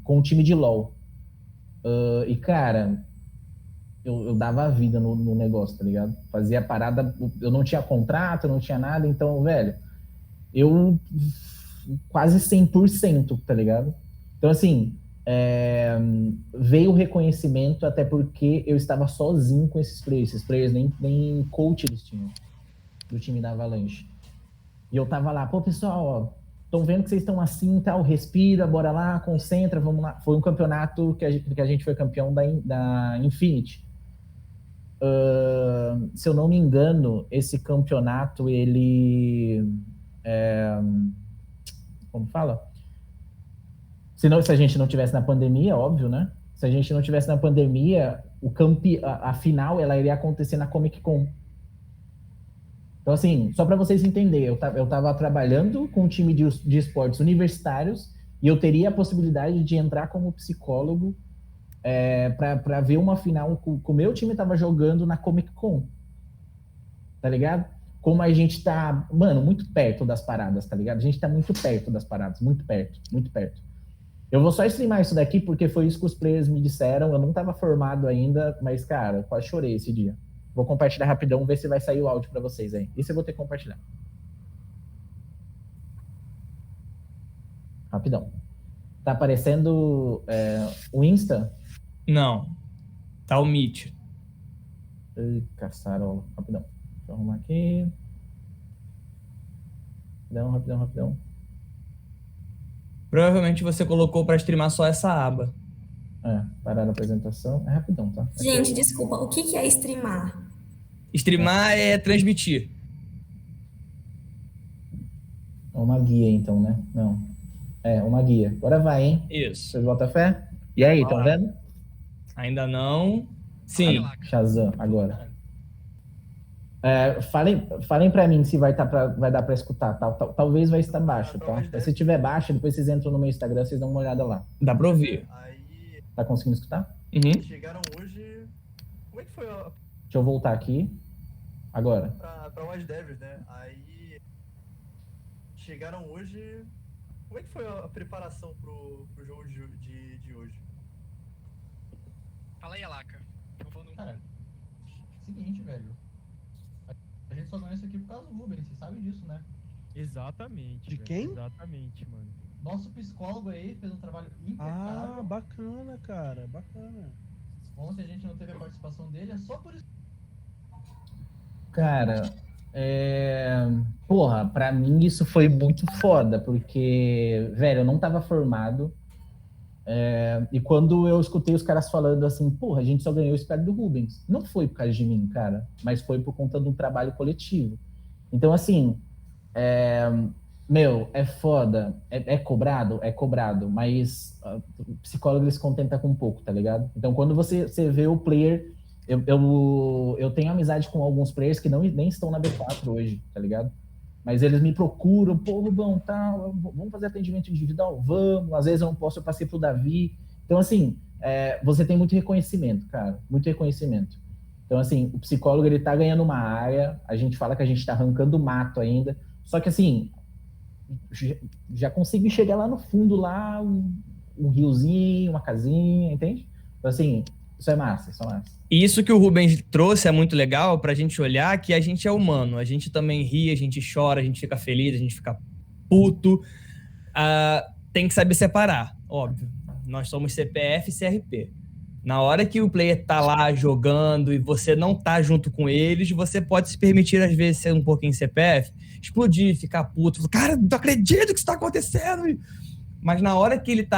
com um time de LoL. E, cara, eu dava a vida no negócio, tá ligado? Fazia parada, eu não tinha contrato, não tinha nada, então, velho, eu quase 100%, tá ligado? Então, assim, veio o reconhecimento até porque eu estava sozinho com esses players nem coach eles tinham, do time da Avalanche. E eu tava lá, pô, pessoal, ó, estão vendo que vocês estão assim e tal, respira, bora lá, concentra, vamos lá. Foi um campeonato que a gente foi campeão da Infinity. Se eu não me engano, esse campeonato, ele... como fala? Se a gente não tivesse na pandemia, óbvio, né? Se a gente não tivesse na pandemia, a final ela iria acontecer na Comic Con. Então, assim, só para vocês entenderem, eu tava trabalhando com um time de esportes universitários e eu teria a possibilidade de entrar como psicólogo para ver uma final que o meu time tava jogando na Comic Con. Tá ligado? Como a gente tá, mano, muito perto das paradas, tá ligado? A gente tá muito perto das paradas, muito perto, muito perto. Eu vou só streamar isso daqui porque foi isso que os players me disseram. Eu não tava formado ainda, mas, cara, quase chorei esse dia. Vou compartilhar rapidão, ver se vai sair o áudio pra vocês aí. Isso eu vou ter que compartilhar. Rapidão. Tá aparecendo o Insta? Não. Tá o Meet. Ai, caçarola. Rapidão. Deixa eu arrumar aqui. Rapidão. Provavelmente você colocou para streamar só essa aba. Parar a apresentação. É rapidão, tá? Gente, desculpa, o que é streamar? Streamar é transmitir. É uma guia, então, né? Não. É, uma guia. Agora vai, hein? Isso. Vocês botam fé? E aí, estão vendo? Ainda não. Sim. Shazam, agora. Falem pra mim se vai dar pra escutar. Talvez vai estar baixo, tá? Mas se tiver baixo, depois vocês entram no meu Instagram, vocês dão uma olhada lá. Dá pra ouvir. Tá conseguindo escutar? Uhum. Chegaram hoje. Como é que foi Deixa eu voltar aqui. Agora. pra Wise Devils, né? Aí. Chegaram hoje. Como é que foi a preparação pro jogo de hoje? Fala aí, Alaka. Eu vou no... Cara, seguinte, velho. A gente só ganhou isso aqui por causa do Rubens, vocês sabem disso, né? Exatamente. De velho, quem? Exatamente, mano. Nosso psicólogo aí fez um trabalho Ah, impecável. bacana, cara, bacana. Bom, se a gente não teve a participação dele, é só por isso. Cara, porra, pra mim isso foi muito foda, porque, velho, eu não tava formado. E quando eu escutei os caras falando assim, porra, a gente só ganhou o espelho do Rubens. Não foi por causa de mim, cara, mas foi por conta de um trabalho coletivo. Então, assim, meu, é foda. É cobrado? É cobrado, mas o psicólogo ele se contenta com pouco, tá ligado? Então, quando você vê o player. Eu tenho amizade com alguns players que nem estão na B4 hoje, tá ligado? Mas eles me procuram, pô, Rubão, tá, vamos fazer atendimento individual? Vamos. Às vezes eu não posso, eu passei pro Davi. Então, assim, você tem muito reconhecimento, cara, muito reconhecimento. Então, assim, o psicólogo, ele tá ganhando uma área, a gente fala que a gente tá arrancando mato ainda, só que, assim, já consigo chegar lá no fundo, lá, um riozinho, uma casinha, entende? Então, assim, isso é massa, isso é massa. E isso que o Rubens trouxe é muito legal pra gente olhar que a gente é humano. A gente também ri, a gente chora, a gente fica feliz, a gente fica puto. Tem que saber separar, óbvio. Nós somos CPF e CRP. Na hora que o player tá lá jogando e você não tá junto com eles, você pode se permitir, às vezes, ser um pouquinho CPF, explodir, ficar puto. Cara, não acredito que isso tá acontecendo. Mas na hora que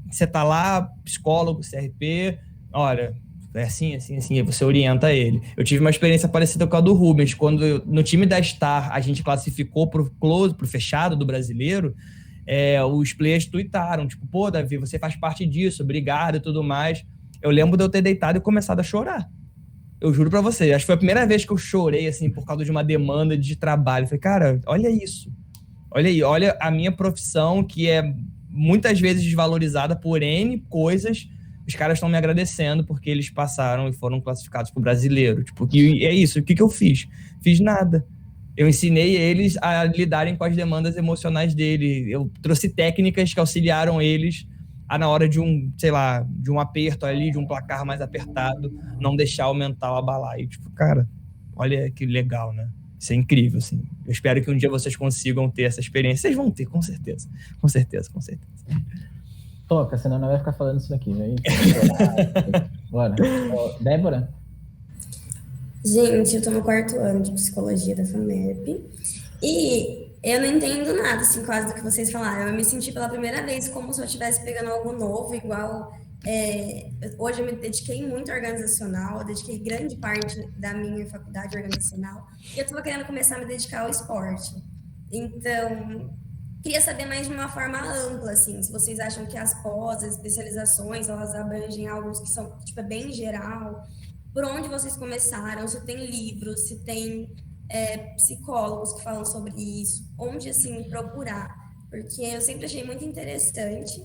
você tá lá, psicólogo, CRP, olha... É assim, e você orienta ele. Eu tive uma experiência parecida com a do Rubens, quando no time da Star a gente classificou pro close, pro fechado do brasileiro, os players tuitaram, tipo, pô, Davi, você faz parte disso, obrigado e tudo mais. Eu lembro de eu ter deitado e começado a chorar. Eu juro pra você, acho que foi a primeira vez que eu chorei, assim, por causa de uma demanda de trabalho. Eu falei, cara, olha isso. Olha aí, olha a minha profissão, que é muitas vezes desvalorizada por N coisas. Os caras estão me agradecendo porque eles passaram e foram classificados pro brasileiro. Tipo, que é isso. O que eu fiz? Fiz nada. Eu ensinei eles a lidarem com as demandas emocionais dele. Eu trouxe técnicas que auxiliaram eles a, na hora de de um aperto ali, de um placar mais apertado, não deixar o mental abalar. E, tipo, cara, olha que legal, né? Isso é incrível, assim. Eu espero que um dia vocês consigam ter essa experiência. Vocês vão ter, com certeza. Com certeza, com certeza. Toca, senão não vai ficar falando isso daqui. Né? Bora. Débora? Gente, eu tô no 4º ano de psicologia da FAMERP e eu não entendo nada, assim, quase do que vocês falaram. Eu me senti pela primeira vez como se eu estivesse pegando algo novo, igual... hoje eu me dediquei muito organizacional, eu dediquei grande parte da minha faculdade organizacional e eu tava querendo começar a me dedicar ao esporte. Então... queria saber mais de uma forma ampla, assim, se vocês acham que as pós, as especializações, elas abrangem algo que são, tipo, bem geral, por onde vocês começaram, se tem livros, se tem psicólogos que falam sobre isso, onde, assim, procurar, porque eu sempre achei muito interessante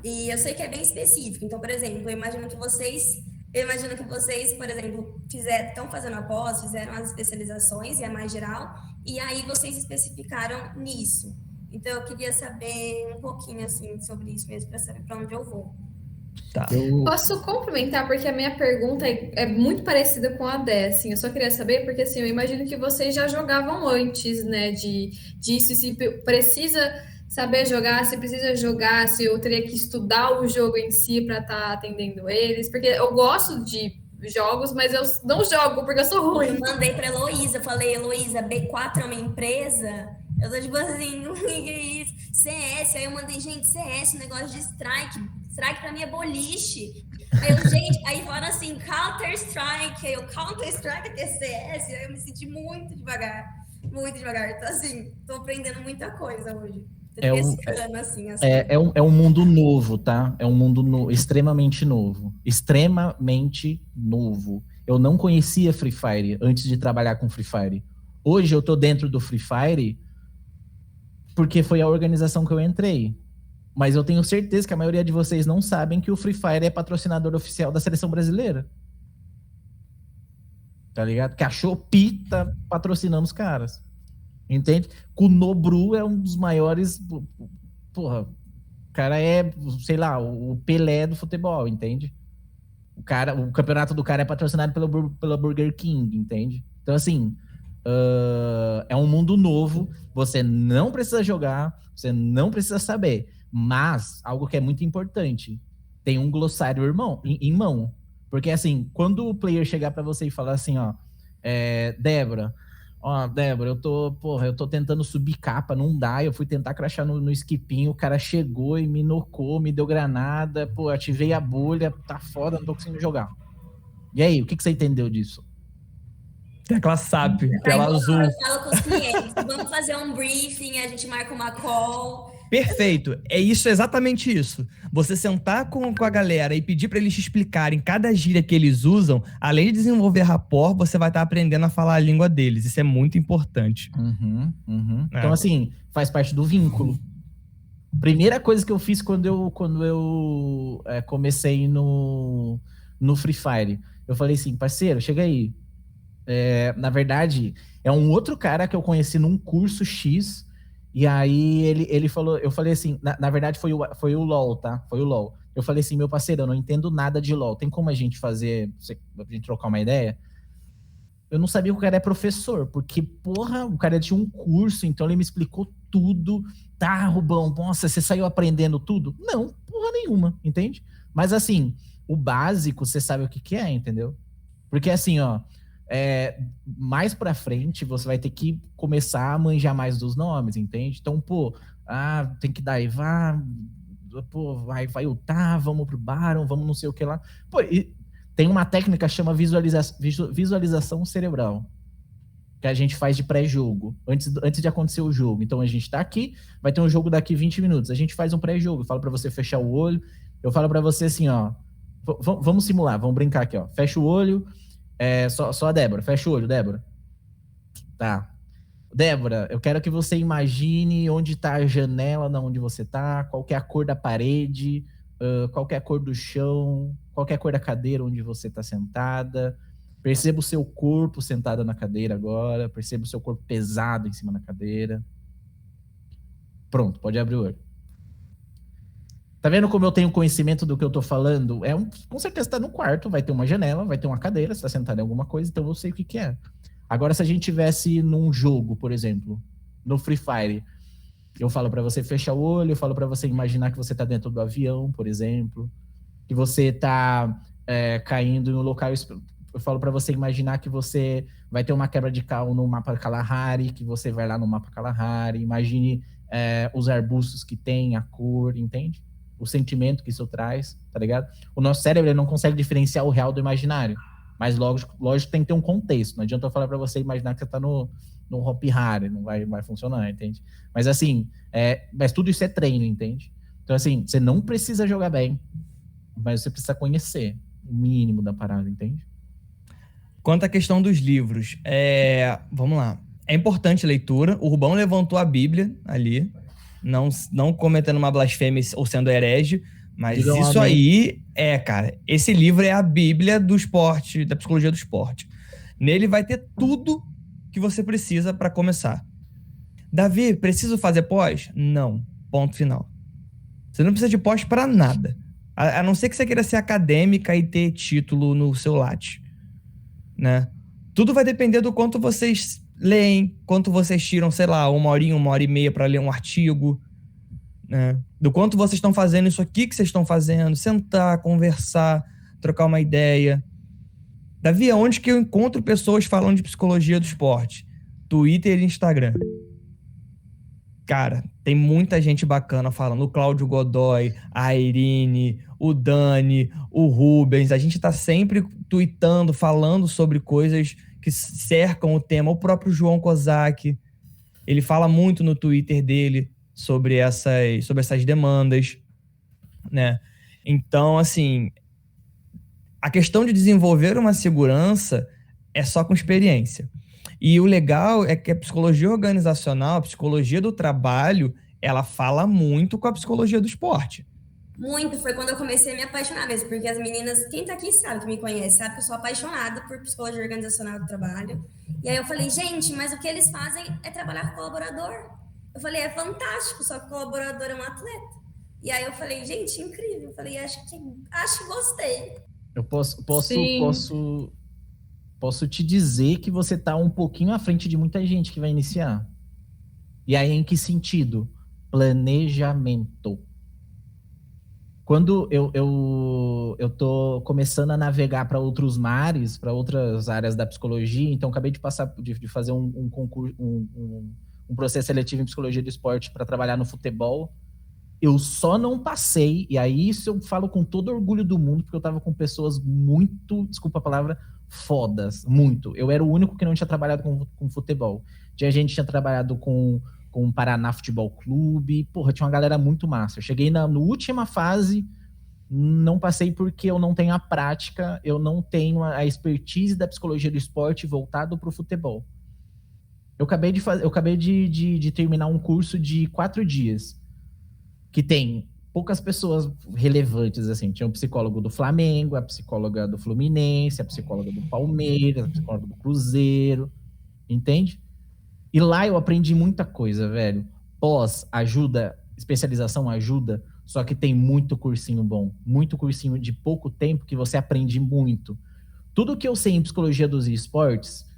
e eu sei que é bem específico, então, por exemplo, eu imagino que vocês, por exemplo, estão fazendo a pós, fizeram as especializações e é mais geral, e aí vocês se especificaram nisso. Então, eu queria saber um pouquinho, assim, sobre isso mesmo, para saber para onde eu vou. Tá. Posso complementar, porque a minha pergunta é muito parecida com a Dé, assim, eu só queria saber, porque, assim, eu imagino que vocês já jogavam antes, né, disso, se precisa saber jogar, se precisa jogar, se eu teria que estudar o jogo em si para estar atendendo eles, porque eu gosto de jogos, mas eu não jogo porque eu sou ruim. Eu mandei para Heloísa, falei, Heloísa, B4 é uma empresa... Eu tô tipo assim, o que é isso? CS, aí eu mandei, gente, CS, negócio de strike pra mim é boliche. Aí eu, gente, aí falaram assim, Counter-Strike, aí eu, Counter-Strike é CS, aí eu me senti muito devagar. Então assim, tô aprendendo muita coisa hoje. É um mundo novo, tá? É um mundo extremamente novo. Extremamente novo. Eu não conhecia Free Fire antes de trabalhar com Free Fire. Hoje eu tô dentro do Free Fire porque foi a organização que eu entrei. Mas eu tenho certeza que a maioria de vocês não sabem que o Free Fire é patrocinador oficial da seleção brasileira. Tá ligado? Que a Shopee tá patrocinando os caras. Entende? O Nobru é um dos maiores... Porra, o cara é, sei lá, o Pelé do futebol, entende? O campeonato do cara é patrocinado pela Burger King, entende? Então, assim, é um mundo novo, você não precisa jogar, você não precisa saber, Mas, algo que é muito importante, tem um glossário em mão. Porque, assim, quando o player chegar pra você e falar assim, ó, Débora, eu tô tentando subir capa, não dá, eu fui tentar crashar no skipinho, o cara chegou e me nocou, me deu granada, pô, ativei a bolha, tá foda, não tô conseguindo jogar. E aí, o que você entendeu disso? Tecla SAP, tela azul. Eu falo com os clientes, vamos fazer um briefing, a gente marca uma call. Perfeito. É exatamente isso. Você sentar com a galera e pedir para eles te explicarem cada gíria que eles usam, além de desenvolver rapport, você vai estar aprendendo a falar a língua deles. Isso é muito importante. Então, assim, faz parte do vínculo. Primeira coisa que eu fiz quando eu comecei no Free Fire, eu falei assim, parceiro, chega aí. Na verdade, é um outro cara que eu conheci num curso X, e aí ele falou, eu falei assim, na verdade foi o LOL, tá? Foi o LOL. Eu falei assim, meu parceiro, eu não entendo nada de LOL, tem como a gente a gente trocar uma ideia? Eu não sabia que o cara é professor, porque, porra, o cara tinha um curso, então ele me explicou tudo. Tá, Rubão, nossa, você saiu aprendendo tudo? Não, porra nenhuma, entende? Mas assim, o básico, você sabe o que é, entendeu? Porque assim, ó, mais pra frente você vai ter que começar a manjar mais dos nomes, entende? Então, pô, tem que dar Eva, pô, vai ultar, vamos pro Baron, vamos não sei o que lá. Pô, tem uma técnica que chama visualização cerebral, que a gente faz de pré-jogo, antes de acontecer o jogo. Então a gente tá aqui, vai ter um jogo daqui 20 minutos, a gente faz um pré-jogo, eu falo pra você fechar o olho, eu falo pra você assim, ó, vamos simular, vamos brincar aqui, ó, fecha o olho. Só a Débora. Fecha o olho, Débora. Tá. Débora, eu quero que você imagine onde tá a janela, onde você tá, qual que é a cor da parede, qual que é a cor do chão, qual que é a cor da cadeira onde você tá sentada. Perceba o seu corpo sentado na cadeira agora. Perceba o seu corpo pesado em cima da cadeira. Pronto, pode abrir o olho. Tá vendo como eu tenho conhecimento do que eu tô falando? Com certeza tá no quarto, vai ter uma janela, vai ter uma cadeira, você tá sentado em alguma coisa, então eu sei o que é. Agora, se a gente tivesse num jogo, por exemplo, no Free Fire, eu falo pra você fechar o olho, eu falo pra você imaginar que você tá dentro do avião, por exemplo, que você tá caindo no local... Eu falo pra você imaginar que você vai ter uma quebra de cal no mapa Kalahari, que você vai lá no mapa Kalahari, imagine os arbustos que tem, a cor, entende? O sentimento que isso traz, tá ligado? O nosso cérebro ele não consegue diferenciar o real do imaginário, mas lógico tem que ter um contexto. Não adianta eu falar pra você imaginar que você tá no Hop Hari, não vai funcionar, entende? Mas assim, mas tudo isso é treino, entende? Então assim, você não precisa jogar bem, mas você precisa conhecer o mínimo da parada, entende? Quanto à questão dos livros, vamos lá. É importante a leitura. O Rubão levantou a Bíblia ali, não cometendo uma blasfêmia ou sendo herege, mas isso aí cara, esse livro é a Bíblia do esporte, da psicologia do esporte. Nele vai ter tudo que você precisa para começar. Davi, preciso fazer pós? Não. Ponto final. Você não precisa de pós para nada. A não ser que você queira ser acadêmica e ter título no seu Lattes, né? Tudo vai depender do quanto vocês leem, quanto vocês tiram, sei lá, 1 horinha, 1h30 para ler um artigo, né? Do quanto vocês estão fazendo isso aqui que vocês estão fazendo, sentar, conversar, trocar uma ideia. Davi, onde que eu encontro pessoas falando de psicologia do esporte? Twitter e Instagram. Cara, tem muita gente bacana falando. O Cláudio Godoy, a Irine, o Dani, o Rubens. A gente tá sempre tweetando, falando sobre coisas que cercam o tema. O próprio João Kozak, ele fala muito no Twitter dele sobre essas demandas, né? Então, assim, a questão de desenvolver uma segurança é só com experiência. E o legal é que a psicologia organizacional, a psicologia do trabalho, ela fala muito com a psicologia do esporte. Muito, foi quando eu comecei a me apaixonar mesmo, porque as meninas, quem tá aqui sabe, que me conhece, sabe que eu sou apaixonada por psicologia organizacional do trabalho. E aí eu falei, gente, mas o que eles fazem é trabalhar com colaborador. Eu falei, é fantástico, só que o colaborador é um atleta. E aí eu falei, gente, incrível. Eu falei, acho que gostei. Eu posso te dizer que você tá um pouquinho à frente de muita gente que vai iniciar. E aí, em que sentido? Planejamento. quando eu tô começando a navegar para outros mares, para outras áreas da psicologia, então acabei de fazer um concurso, um processo seletivo em psicologia do esporte para trabalhar no futebol. Eu só não passei, e aí isso eu falo com todo orgulho do mundo, porque eu tava com pessoas muito, desculpa a palavra, fodas, muito. Eu era o único que não tinha trabalhado com futebol. Tinha gente que tinha trabalhado com o Paraná Futebol Clube, porra, tinha uma galera muito massa. Eu cheguei na última fase, não passei porque eu não tenho a prática, eu não tenho a expertise da psicologia do esporte voltado pro futebol. Eu acabei de terminar um curso de 4 dias, que tem poucas pessoas relevantes, assim. Tinha um psicólogo do Flamengo, a psicóloga do Fluminense, a psicóloga do Palmeiras, a psicóloga do Cruzeiro, entende? E lá eu aprendi muita coisa, velho. Pós ajuda, especialização ajuda, só que tem muito cursinho bom, muito cursinho de pouco tempo que você aprende muito. Tudo que eu sei em psicologia dos esportes,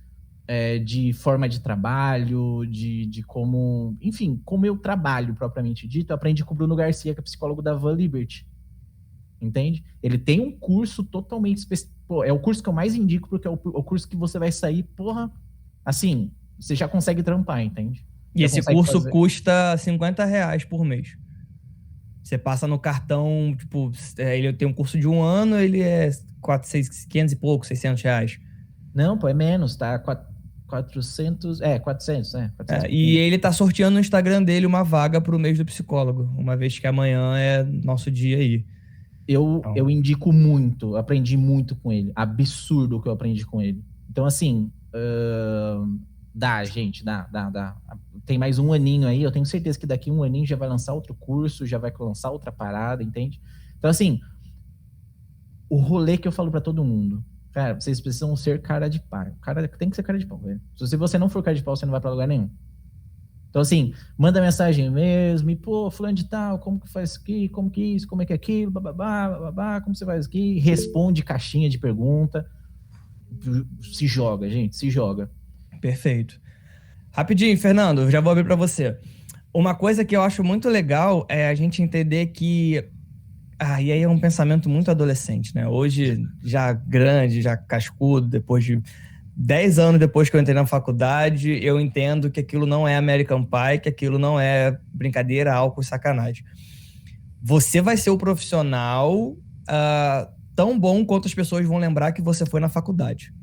de forma de trabalho, de como... Enfim, como eu trabalho, propriamente dito, eu aprendi com o Bruno Garcia, que é psicólogo da Van Liberty. Entende? Ele tem um curso totalmente específico. É o curso que eu mais indico, porque é o curso que você vai sair, porra, assim, você já consegue trampar, entende? E esse curso custa R$50 por mês. Você passa no cartão, tipo, ele tem um curso de 1 ano, ele é 500 e pouco, R$600. Não, pô, é menos, tá? 400, 400. E ele tá sorteando no Instagram dele uma vaga pro mês do psicólogo, uma vez que amanhã é nosso dia aí. Eu indico muito, aprendi muito com ele. Absurdo o que eu aprendi com ele. Então, assim, dá. Tem mais 1 aninho aí, eu tenho certeza que daqui 1 aninho já vai lançar outro curso, já vai lançar outra parada, entende? Então, assim, o rolê que eu falo pra todo mundo, cara, vocês precisam ser cara de pau. Cara tem que ser cara de pau, velho. Se você não for cara de pau, você não vai pra lugar nenhum. Então, assim, manda mensagem mesmo, e, pô, fulano de tal, como que faz isso aqui, como que isso, como é que é aquilo, bababá, como você faz isso aqui, responde caixinha de pergunta, se joga, gente, se joga. Perfeito. Rapidinho, Fernando, já vou abrir pra você. Uma coisa que eu acho muito legal é a gente entender que... e aí é um pensamento muito adolescente, né? Hoje, já grande, já cascudo, depois de 10 anos depois que eu entrei na faculdade, eu entendo que aquilo não é American Pie, que aquilo não é brincadeira, álcool e sacanagem. Você vai ser o profissional tão bom quanto as pessoas vão lembrar que você foi na faculdade.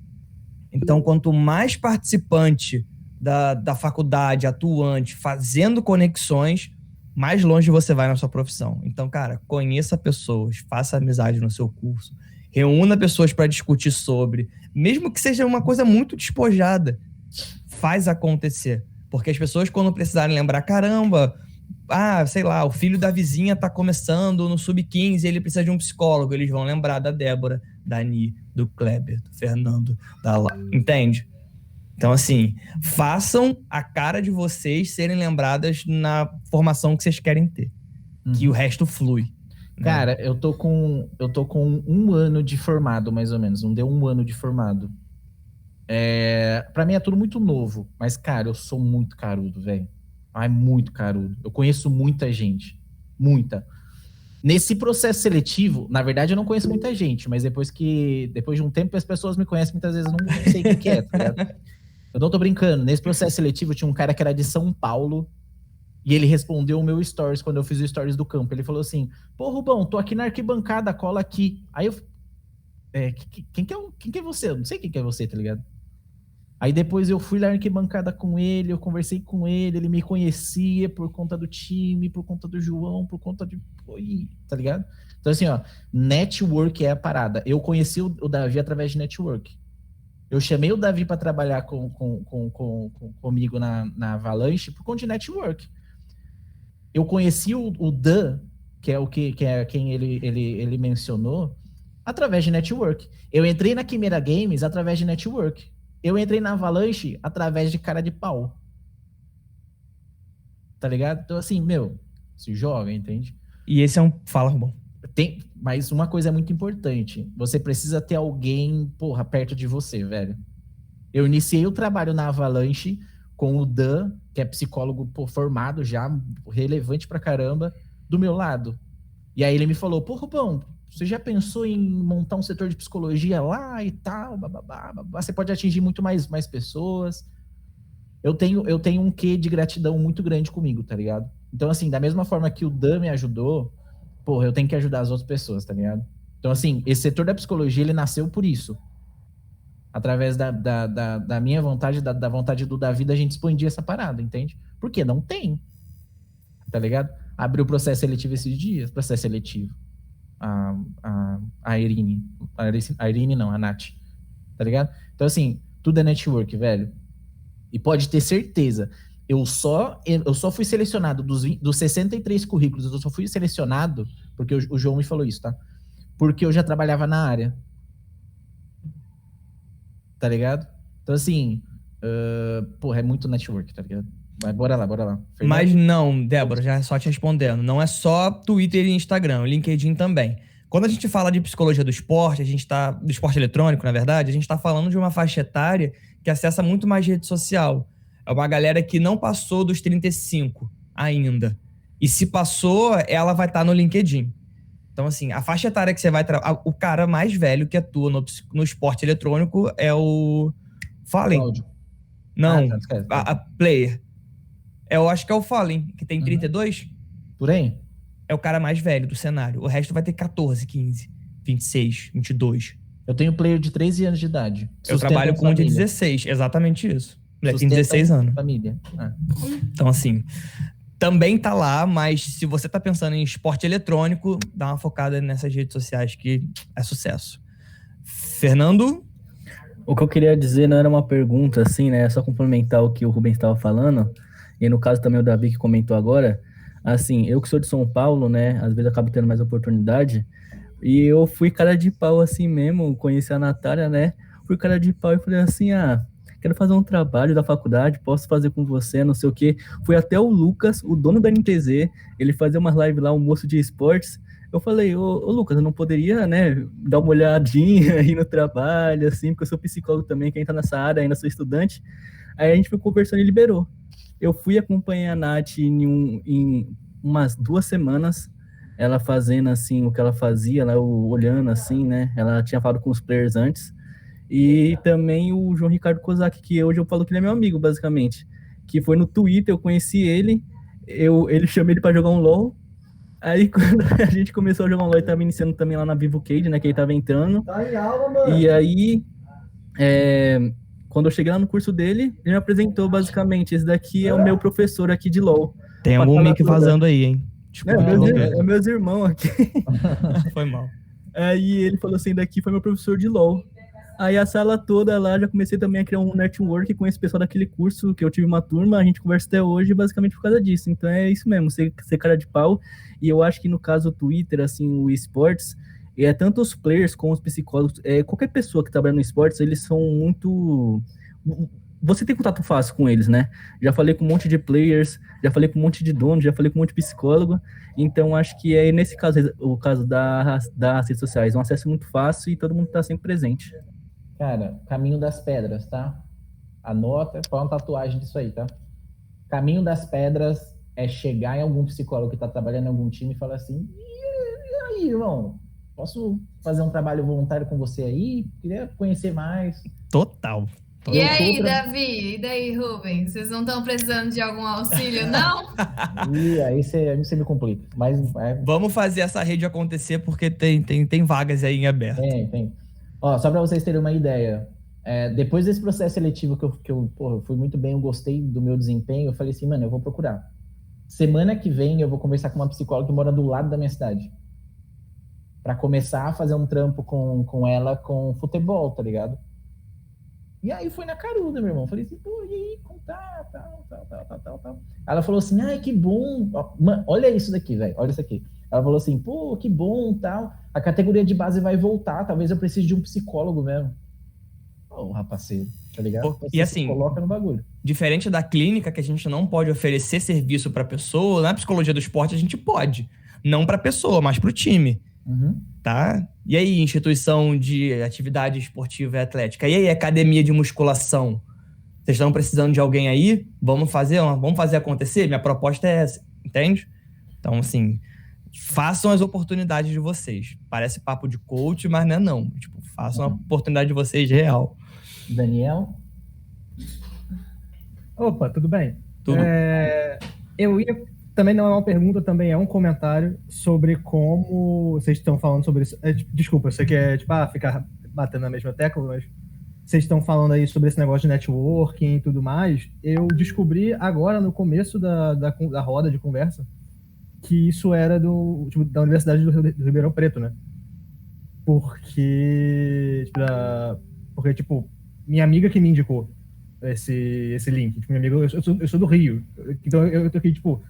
Então, quanto mais participante da faculdade, atuante, fazendo conexões, mais longe você vai na sua profissão. Então, cara, conheça pessoas, faça amizade no seu curso, reúna pessoas para discutir sobre, mesmo que seja uma coisa muito despojada, faz acontecer. Porque as pessoas, quando precisarem lembrar, caramba, sei lá, o filho da vizinha tá começando no sub-15, ele precisa de um psicólogo, eles vão lembrar da Débora, da Ani, do Kleber, do Fernando, da Lá, entende? Então, assim, façam a cara de vocês serem lembradas na formação que vocês querem ter. Que o resto flui. Né? Cara, eu tô com 1 ano de formado, mais ou menos. Não deu 1 ano de formado. Pra mim é tudo muito novo. Mas, cara, eu sou muito carudo, velho. Muito carudo. Eu conheço muita gente. Muita. Nesse processo seletivo, na verdade, eu não conheço muita gente. Mas depois de um tempo, as pessoas me conhecem, muitas vezes eu não sei o que é, tá ligado? Eu não tô brincando. Nesse processo seletivo, tinha um cara que era de São Paulo e ele respondeu o meu stories quando eu fiz o stories do campo. Ele falou assim, pô, Rubão, tô aqui na arquibancada, cola aqui. Aí eu... quem que é você? Eu não sei quem que é você, tá ligado? Aí depois eu fui lá na arquibancada com ele, eu conversei com ele, ele me conhecia por conta do time, por conta do João, por conta de... Tá ligado? Então assim, ó, network é a parada. Eu conheci o Davi através de network. Eu chamei o Davi para trabalhar comigo na Avalanche por conta de network. Eu conheci o Dan, que é quem ele mencionou, através de network. Eu entrei na Quimera Games através de network. Eu entrei na Avalanche através de cara de pau. Tá ligado? Então, assim, se joga, entende? E esse é um... Fala, Rubão. Mas uma coisa é muito importante. Você precisa ter alguém, porra, perto de você, velho. Eu iniciei o trabalho na Avalanche com o Dan, que é psicólogo formado já, relevante pra caramba, do meu lado. E aí ele me falou, pô, Rubão, você já pensou em montar um setor de psicologia lá e tal, bababá, babá, você pode atingir muito mais pessoas. Eu tenho um quê de gratidão muito grande comigo, tá ligado? Então, assim, da mesma forma que o Dan me ajudou, porra, eu tenho que ajudar as outras pessoas, tá ligado? Então, assim, esse setor da psicologia, ele nasceu por isso. Através da minha vontade, da vontade do Davi, da gente expandir essa parada, entende? Porque não tem, tá ligado? Abriu o processo seletivo esses dias, processo seletivo. A Irine. A Irine não, a Nath. Tá ligado? Então, assim, tudo é network, velho. E pode ter certeza, eu só fui selecionado dos 63 currículos, eu só fui selecionado, porque o João me falou isso, tá? Porque eu já trabalhava na área. Tá ligado? Então, assim, porra, é muito network, tá ligado? Mas bora lá. Fernando? Mas não, Débora, já só te respondendo. Não é só Twitter e Instagram, o LinkedIn também. Quando a gente fala de psicologia do esporte, do esporte eletrônico, na verdade, a gente tá falando de uma faixa etária que acessa muito mais rede social. É uma galera que não passou dos 35 ainda. E se passou, ela vai estar no LinkedIn. Então, assim, a faixa etária que você vai... O cara mais velho que atua no esporte eletrônico é o Fallen. Cláudio. Não, tá, esquece. a Player. Eu acho que é o Fallen, que tem 32. Por aí? É o cara mais velho do cenário. O resto vai ter 14, 15, 26, 22. Eu tenho player de 13 anos de idade. Eu trabalho com um de 16, exatamente isso. Ele tem 16 anos. Família. Então, assim, também tá lá, mas se você tá pensando em esporte eletrônico, dá uma focada nessas redes sociais que é sucesso. Fernando? O que eu queria dizer não era uma pergunta, assim, né? É só complementar o que o Rubens estava falando. E no caso também o Davi que comentou agora. Assim, eu que sou de São Paulo, né? Às vezes acabo tendo mais oportunidade. E eu fui cara de pau assim mesmo, conheci a Natália, né? Fui cara de pau e falei assim, quero fazer um trabalho da faculdade, posso fazer com você, não sei o quê. Fui até o Lucas, o dono da NTZ, ele fazia umas lives lá, um moço de esportes. Eu falei, ô Lucas, eu não poderia, né, dar uma olhadinha aí no trabalho, assim, porque eu sou psicólogo também, quem tá nessa área, ainda sou estudante. Aí a gente foi conversando e liberou. Eu fui acompanhar a Nath em umas 2 semanas, ela fazendo, assim, o que ela fazia, lá, olhando, assim, né, ela tinha falado com os players antes. E também o João Ricardo Kozak, que hoje eu falo que ele é meu amigo, basicamente. Que foi no Twitter, eu conheci ele, ele chamei ele pra jogar um LoL. Aí quando a gente começou a jogar um LoL, ele tava iniciando também lá na Vivo Cage, né, que ele tava entrando. Tá em aula, mano. E aí, quando eu cheguei lá no curso dele, ele me apresentou basicamente, esse daqui é o meu professor aqui de LoL. Tem algum mic vazando aí, hein? Desculpa, meus irmãos aqui. Foi mal. Aí ele falou assim, daqui foi meu professor de LoL. Aí a sala toda lá, já comecei também a criar um network com esse pessoal daquele curso, que eu tive uma turma, a gente conversa até hoje, basicamente por causa disso. Então é isso mesmo, ser cara de pau. E eu acho que no caso do Twitter, assim, o esportes, tanto os players como os psicólogos, qualquer pessoa que trabalha no esportes, eles são muito... Você tem contato fácil com eles, né? Já falei com um monte de players, já falei com um monte de donos, já falei com um monte de psicólogo. Então, acho que nesse caso, o caso das redes sociais, um acesso muito fácil e todo mundo está sempre presente. Cara, caminho das pedras, tá? Anota, põe uma tatuagem disso aí, tá? Caminho das pedras é chegar em algum psicólogo que tá trabalhando em algum time e falar assim, e aí, irmão? Posso fazer um trabalho voluntário com você aí? Queria conhecer mais. Total. E aí, Davi? E daí, Rubens? Vocês não estão precisando de algum auxílio, não? E aí você me complica. Mas, Vamos fazer essa rede acontecer porque tem vagas aí em aberto. Tem. Ó, só para vocês terem uma ideia, depois desse processo seletivo que eu fui muito bem, eu gostei do meu desempenho, eu falei assim, mano, eu vou procurar. Semana que vem eu vou conversar com uma psicóloga que mora do lado da minha cidade. Para começar a fazer um trampo com ela com futebol, tá ligado? E aí foi na caruda, meu irmão. Falei assim, pô, e aí, como tá? Tal. Ela falou assim, ai, que bom. Mano, olha isso daqui, velho, olha isso aqui. Ela falou assim, pô, que bom, tal. A categoria de base vai voltar, talvez eu precise de um psicólogo mesmo. Ô, rapaceiro, tá ligado? Pô, e assim, coloca no bagulho. Diferente da clínica, que a gente não pode oferecer serviço pra pessoa, na psicologia do esporte a gente pode. Não pra pessoa, mas pro time. Uhum. Tá? E aí, instituição de atividade esportiva e atlética? E aí, academia de musculação? Vocês estão precisando de alguém aí? Vamos fazer acontecer? Minha proposta é essa, entende? Então, assim, façam as oportunidades de vocês. Parece papo de coach, mas não é não. Tipo, façam a oportunidade de vocês real. Daniel? Opa, tudo bem? Tudo. Eu ia... Também não é uma pergunta, também é um comentário sobre como vocês estão falando sobre isso. Desculpa, eu sei que é tipo, ficar batendo na mesma tecla, mas vocês estão falando aí sobre esse negócio de networking e tudo mais. Eu descobri agora, no começo da roda de conversa, que isso era da Universidade do Ribeirão Preto, né? Porque, tipo, minha amiga que me indicou esse link. Tipo, minha amiga, eu sou do Rio. Então eu tô aqui, tipo,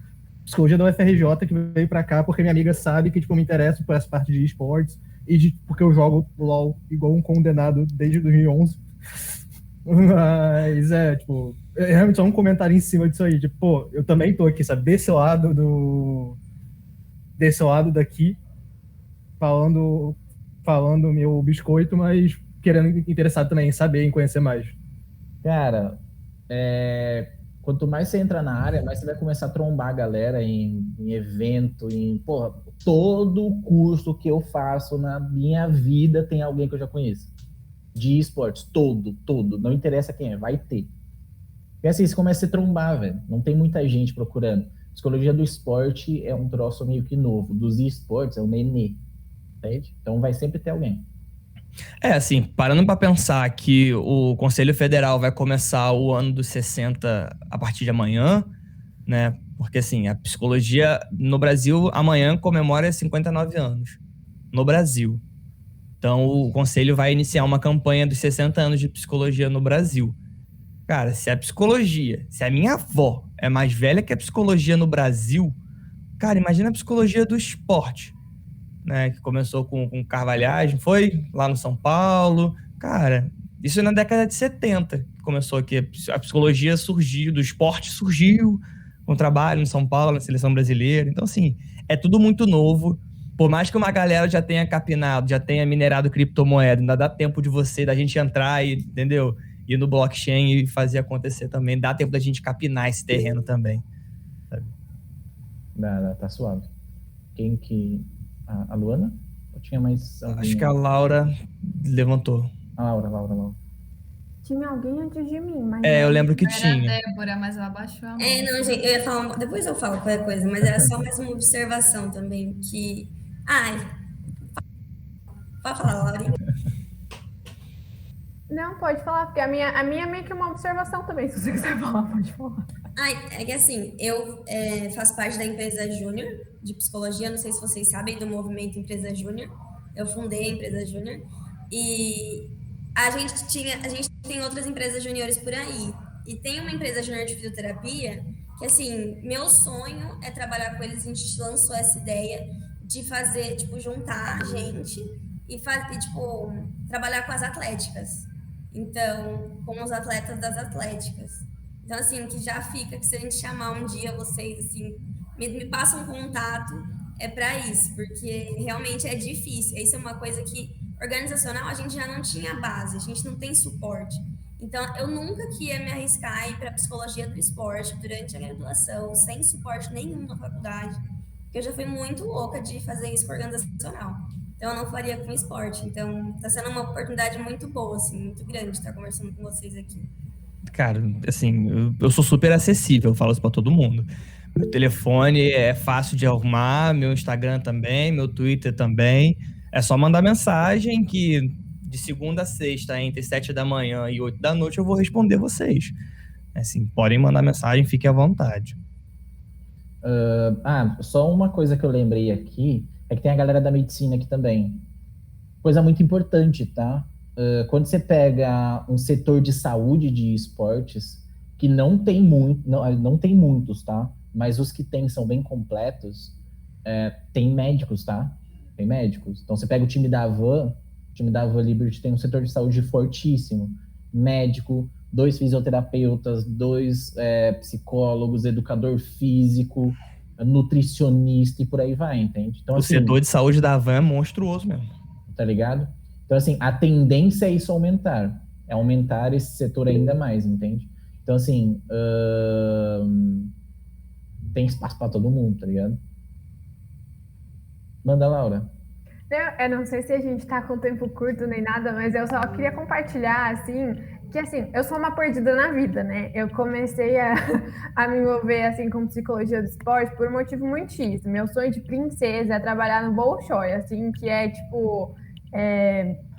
psicologia da UFRJ, que veio pra cá porque minha amiga sabe que, tipo, eu me interesso por essa parte de esportes e porque eu jogo LOL igual um condenado desde 2011. Mas tipo, é realmente só um comentário em cima disso aí. Tipo, pô, eu também tô aqui, sabe, desse lado daqui, falando meu biscoito, mas interessado também em saber, em conhecer mais. Cara, quanto mais você entra na área, mais você vai começar a trombar a galera em evento, porra, todo curso que eu faço na minha vida tem alguém que eu já conheço. De esportes, todo, não interessa quem é, vai ter. E assim, você começa a se trombar, velho, não tem muita gente procurando. Psicologia do esporte é um troço meio que novo, dos esportes é o nenê, entende? Então vai sempre ter alguém. Assim, parando para pensar que o Conselho Federal vai começar o ano dos 60 a partir de amanhã, né? Porque, assim, a psicologia no Brasil amanhã comemora 59 anos. No Brasil. Então, o Conselho vai iniciar uma campanha dos 60 anos de psicologia no Brasil. Cara, se a minha avó é mais velha que a psicologia no Brasil, cara, imagina a psicologia do esporte. Né, que começou com Carvalhais, foi lá no São Paulo. Cara, isso na década de 70 começou aqui. A psicologia surgiu, do esporte surgiu com trabalho no São Paulo, na seleção brasileira. Então, assim, é tudo muito novo. Por mais que uma galera já tenha capinado, já tenha minerado criptomoeda, ainda dá tempo da gente entrar e, entendeu? Ir no blockchain e fazer acontecer também. Dá tempo da gente capinar esse terreno também. Sabe? Tá suave. Quem que... A Luana? Ou tinha mais alguém? Acho que a Laura levantou. A Laura. Tinha alguém antes de mim, mas... eu lembro que Era tinha. a Débora, mas ela abaixou a mão. Não, gente, eu ia falar... Depois eu falo qualquer coisa, mas era só mais uma observação também, que... Pode falar, Laurinha. Não, pode falar, porque a minha é meio que uma observação também, se você quiser falar, pode falar. É que assim, eu faço parte da empresa Júnior de psicologia, não sei se vocês sabem do movimento Empresa Júnior. Eu fundei a empresa Júnior e a gente tem outras empresas juniores por aí. E tem uma empresa júnior de fisioterapia que, assim, meu sonho é trabalhar com eles. A gente lançou essa ideia de fazer, tipo, juntar a gente e tipo, trabalhar com as atléticas. Então, com os atletas das atléticas. Então, assim, que já fica, que se a gente chamar um dia vocês, assim, me passam um contato, para isso, porque realmente é difícil. Isso é uma coisa que, organizacional, a gente já não tinha base, a gente não tem suporte. Então, eu nunca que ia me arriscar a ir para psicologia do esporte durante a graduação, sem suporte nenhum na faculdade, porque eu já fui muito louca de fazer isso com organizacional. Então, eu não faria com esporte. Então, está sendo uma oportunidade muito boa, assim, muito grande estar conversando com vocês aqui. Cara, assim, eu sou super acessível, eu falo isso pra todo mundo. Meu telefone é fácil de arrumar, meu Instagram também, meu Twitter também. É só mandar mensagem que de segunda a sexta, entre 7 da manhã e 8 da noite, eu vou responder vocês. Assim, podem mandar mensagem, fiquem à vontade. Só uma coisa que eu lembrei aqui, é que tem a galera da medicina aqui também. Coisa muito importante, tá? Quando você pega um setor de saúde de esportes, que não tem muitos, tá? Mas os que tem são bem completos, tem médicos, tá? Tem médicos. Então você pega o time da Van Liberty tem um setor de saúde fortíssimo. Médico, 2 fisioterapeutas, 2 psicólogos, educador físico, nutricionista e por aí vai, entende? Então, o assim, setor de saúde da Van é monstruoso mesmo. Tá ligado? Então, assim, a tendência é isso aumentar. É aumentar esse setor ainda mais, entende? Então, assim, tem espaço para todo mundo, tá ligado? Manda, Laura. Eu não sei se a gente tá com tempo curto nem nada, mas eu só queria compartilhar, assim, que, assim, eu sou uma perdida na vida, né? Eu comecei a me envolver, assim, com psicologia do esporte por um motivo muito X. Meu sonho de princesa é trabalhar no Bolshoi, assim, que é, tipo,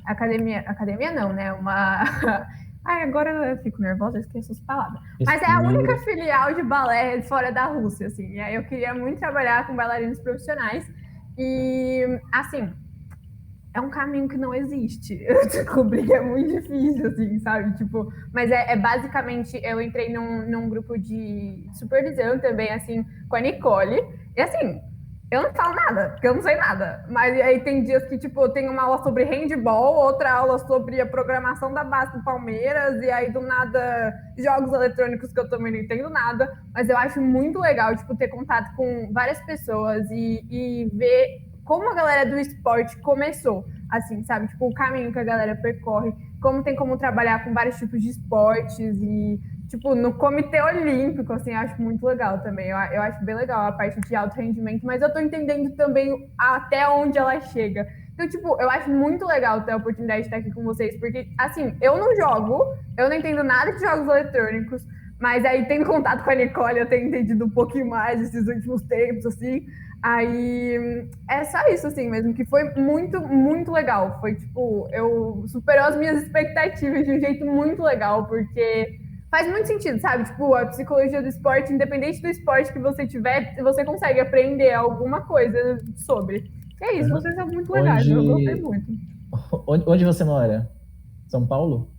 academia não, né? Uma... Ai, agora eu fico nervosa, eu esqueço as palavras. Mas é a única filial de balé fora da Rússia, assim. E aí eu queria muito trabalhar com bailarinos profissionais. E, assim, é um caminho que não existe. Eu descobri que é muito difícil, assim, sabe? Tipo, mas basicamente, eu entrei num grupo de supervisão também, assim, com a Nicole. E, assim, eu não falo nada, porque eu não sei nada. Mas aí tem dias que, tipo, eu tenho uma aula sobre handball, outra aula sobre a programação da base do Palmeiras, e aí, do nada, jogos eletrônicos que eu também não entendo nada. Mas eu acho muito legal, tipo, ter contato com várias pessoas e ver como a galera do esporte começou, assim, sabe? Tipo, o caminho que a galera percorre, como tem como trabalhar com vários tipos de esportes e, tipo, no comitê olímpico, assim, eu acho muito legal também. Eu acho bem legal a parte de alto rendimento, mas eu tô entendendo também até onde ela chega. Então, tipo, eu acho muito legal ter a oportunidade de estar aqui com vocês, porque, assim, eu não jogo, eu não entendo nada de jogos eletrônicos, mas aí, tendo contato com a Nicole, eu tenho entendido um pouquinho mais esses últimos tempos, assim. Aí, é só isso, assim, mesmo, que foi muito, muito legal. Foi, tipo, superou as minhas expectativas de um jeito muito legal, porque faz muito sentido, sabe? Tipo, a psicologia do esporte, independente do esporte que você tiver, você consegue aprender alguma coisa sobre. E é isso, vocês são muito legais, eu gostei muito. Onde você mora? São Paulo?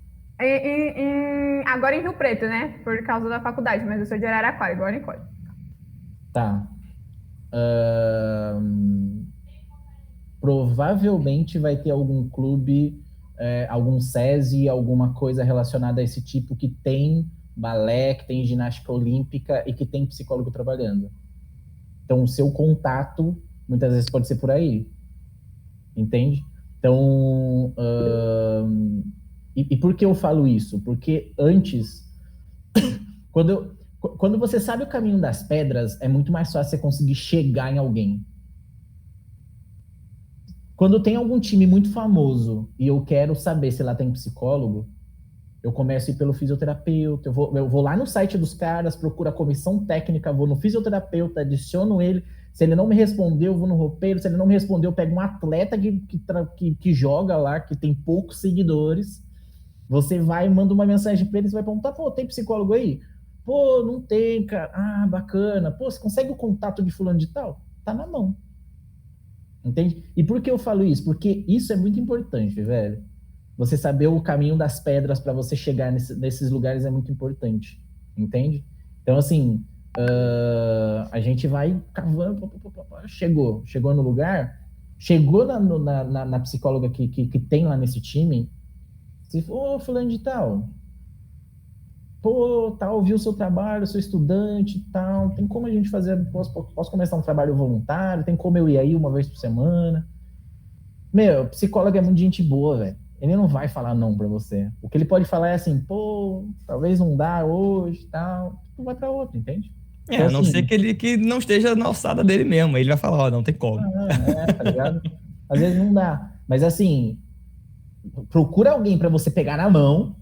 Agora em Rio Preto, né? Por causa da faculdade, mas eu sou de Araraquara, igual a Nicole. Tá. Provavelmente vai ter algum clube, algum SESI, alguma coisa relacionada a esse tipo que tem balé, que tem ginástica olímpica e que tem psicólogo trabalhando. Então, o seu contato muitas vezes pode ser por aí, entende? Então, e por que eu falo isso? Porque antes, quando você sabe o caminho das pedras, é muito mais fácil você conseguir chegar em alguém. Quando tem algum time muito famoso e eu quero saber se lá tem psicólogo, eu começo a ir pelo fisioterapeuta, eu vou lá no site dos caras, procuro a comissão técnica, vou no fisioterapeuta, adiciono ele. Se ele não me respondeu, eu vou no roupeiro. Se ele não me respondeu, eu pego um atleta que joga lá, que tem poucos seguidores. Você vai e manda uma mensagem para ele, você vai perguntar, pô, tem psicólogo aí? Pô, não tem, cara. Ah, bacana. Pô, você consegue o contato de fulano de tal? Tá na mão. Entende? E por que eu falo isso? Porque isso é muito importante, velho. Você saber o caminho das pedras para você chegar nesses lugares é muito importante. Entende? Então, assim, a gente vai cavando. Chegou no lugar, chegou na psicóloga que tem lá nesse time. Você falou, fulano de tal. Pô, tal, viu o seu trabalho, sou estudante e tal, tem como a gente fazer, posso começar um trabalho voluntário, tem como eu ir aí uma vez por semana. Meu, psicólogo é muito gente boa, velho. Ele não vai falar não pra você. O que ele pode falar é assim, pô, talvez não dá hoje e tal, tu vai pra outro, entende? Então, a não ser que não esteja na alçada dele mesmo, ele vai falar, ó, não tem como. Tá ligado? Às vezes não dá, mas assim, procura alguém pra você pegar na mão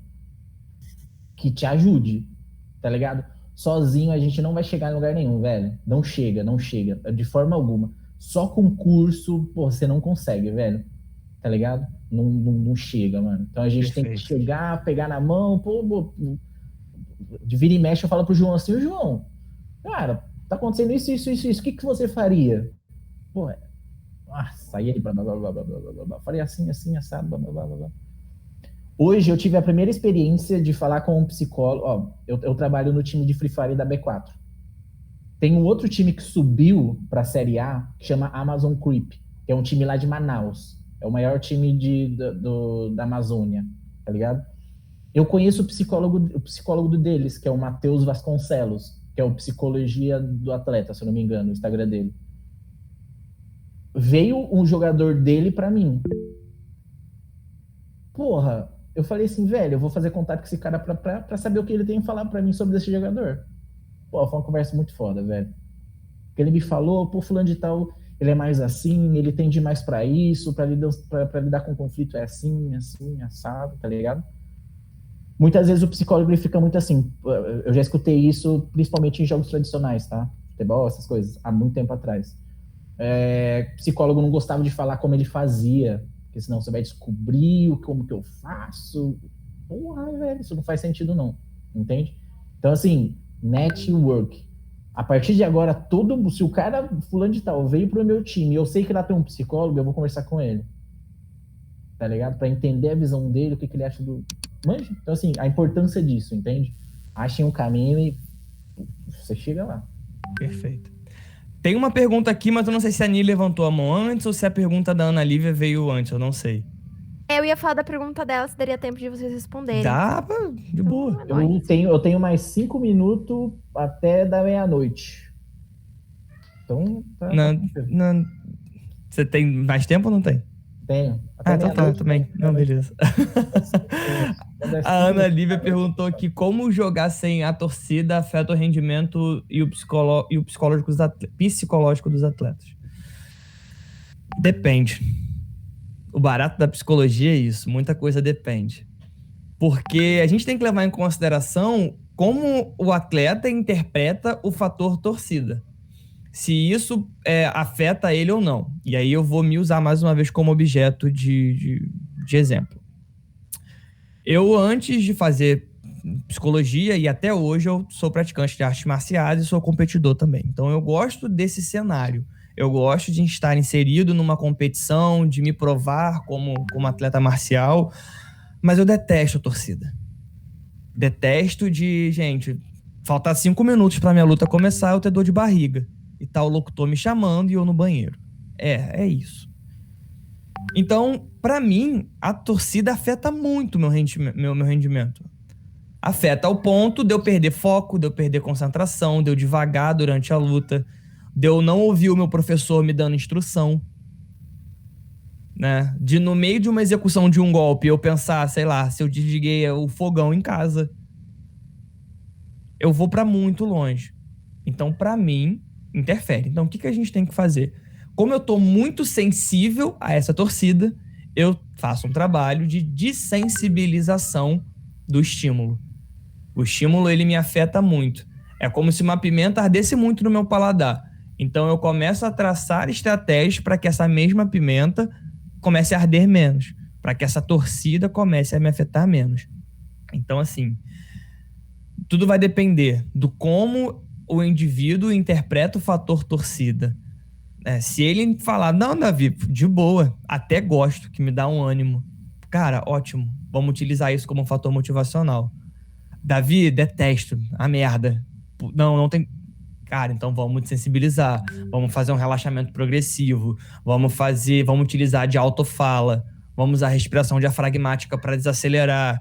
que te ajude, tá ligado? Sozinho a gente não vai chegar em lugar nenhum, velho. Não chega, de forma alguma. Só com curso, pô, você não consegue, velho. Tá ligado? Não chega, mano. Então a gente tem que chegar, pegar na mão, pô, de vira e mexe eu falo pro João assim, o João, cara, tá acontecendo isso, o que você faria? Pô, saía aí, blá, blá, blá, blá, blá, blá, blá. Faria assim, assado, blá, blá, blá, blá. Hoje eu tive a primeira experiência de falar com um psicólogo. Ó, eu trabalho no time de Free Fire da B4. Tem um outro time que subiu para a Série A, que chama Amazon Creep, que é um time lá de Manaus. É o maior time da Amazônia, tá ligado? Eu conheço o psicólogo deles, que é o Matheus Vasconcelos, que é o Psicologia do Atleta, se eu não me engano, o Instagram dele. Veio um jogador dele para mim. Porra, eu falei assim, velho, eu vou fazer contato com esse cara pra saber o que ele tem a falar pra mim sobre esse jogador. Pô, foi uma conversa muito foda, velho. Porque ele me falou, pô, fulano de tal, ele é mais assim, ele tende mais para isso, para lidar com conflito é assim, assado, tá ligado? Muitas vezes o psicólogo ele fica muito assim, eu já escutei isso principalmente em jogos tradicionais, tá? Futebol, essas coisas, há muito tempo atrás. Psicólogo não gostava de falar como ele fazia, porque senão você vai descobrir como que eu faço. Porra, velho, isso não faz sentido não, entende? Então, assim, network. A partir de agora, se o cara fulano de tal veio pro meu time e eu sei que lá tem um psicólogo, eu vou conversar com ele. Tá ligado? Pra entender a visão dele, o que ele acha do... Manja? Então, assim, a importância disso, entende? Achem um caminho e você chega lá. Perfeito. Tem uma pergunta aqui, mas eu não sei se a Ani levantou a mão antes ou se a pergunta da Ana Lívia veio antes, eu não sei. Eu ia falar da pergunta dela, se daria tempo de vocês responderem. Dá, de boa. Eu tenho mais 5 minutos até da meia-noite. Então, tá. Você tem mais tempo ou não tem? Tenho. Então tá, também. Não, beleza. A Ana Lívia perguntou aqui como jogar sem a torcida afeta o rendimento e o psicológico dos atletas. Depende. O barato da psicologia é isso, muita coisa depende. Porque a gente tem que levar em consideração como o atleta interpreta o fator torcida. Se isso afeta ele ou não. E aí eu vou me usar mais uma vez como objeto de exemplo. Eu, antes de fazer psicologia, e até hoje eu sou praticante de artes marciais e sou competidor também. Então eu gosto desse cenário. Eu gosto de estar inserido numa competição, de me provar como atleta marcial, mas eu detesto a torcida. Detesto gente, faltar 5 minutos pra minha luta começar, eu ter dor de barriga. E tá o locutor me chamando e eu no banheiro. É isso. Então, pra mim, a torcida afeta muito o meu rendimento. Afeta ao ponto de eu perder foco, de eu perder concentração, de eu devagar durante a luta, de eu não ouvir o meu professor me dando instrução, né? De no meio de uma execução de um golpe eu pensar, sei lá, se eu desliguei o fogão em casa, eu vou pra muito longe. Então, pra mim, interfere. Então, o que a gente tem que fazer? Como eu tô muito sensível a essa torcida, eu faço um trabalho de dessensibilização do estímulo. O estímulo, ele me afeta muito. É como se uma pimenta ardesse muito no meu paladar. Então, eu começo a traçar estratégias para que essa mesma pimenta comece a arder menos, para que essa torcida comece a me afetar menos. Então, assim, tudo vai depender do como o indivíduo interpreta o fator torcida. Se ele falar, não, Davi, de boa, até gosto, que me dá um ânimo. Cara, ótimo, vamos utilizar isso como um fator motivacional. Davi, detesto, a merda. Não tem... Cara, então vamos sensibilizar, vamos fazer um relaxamento progressivo, vamos utilizar de autofala, vamos usar respiração diafragmática para desacelerar.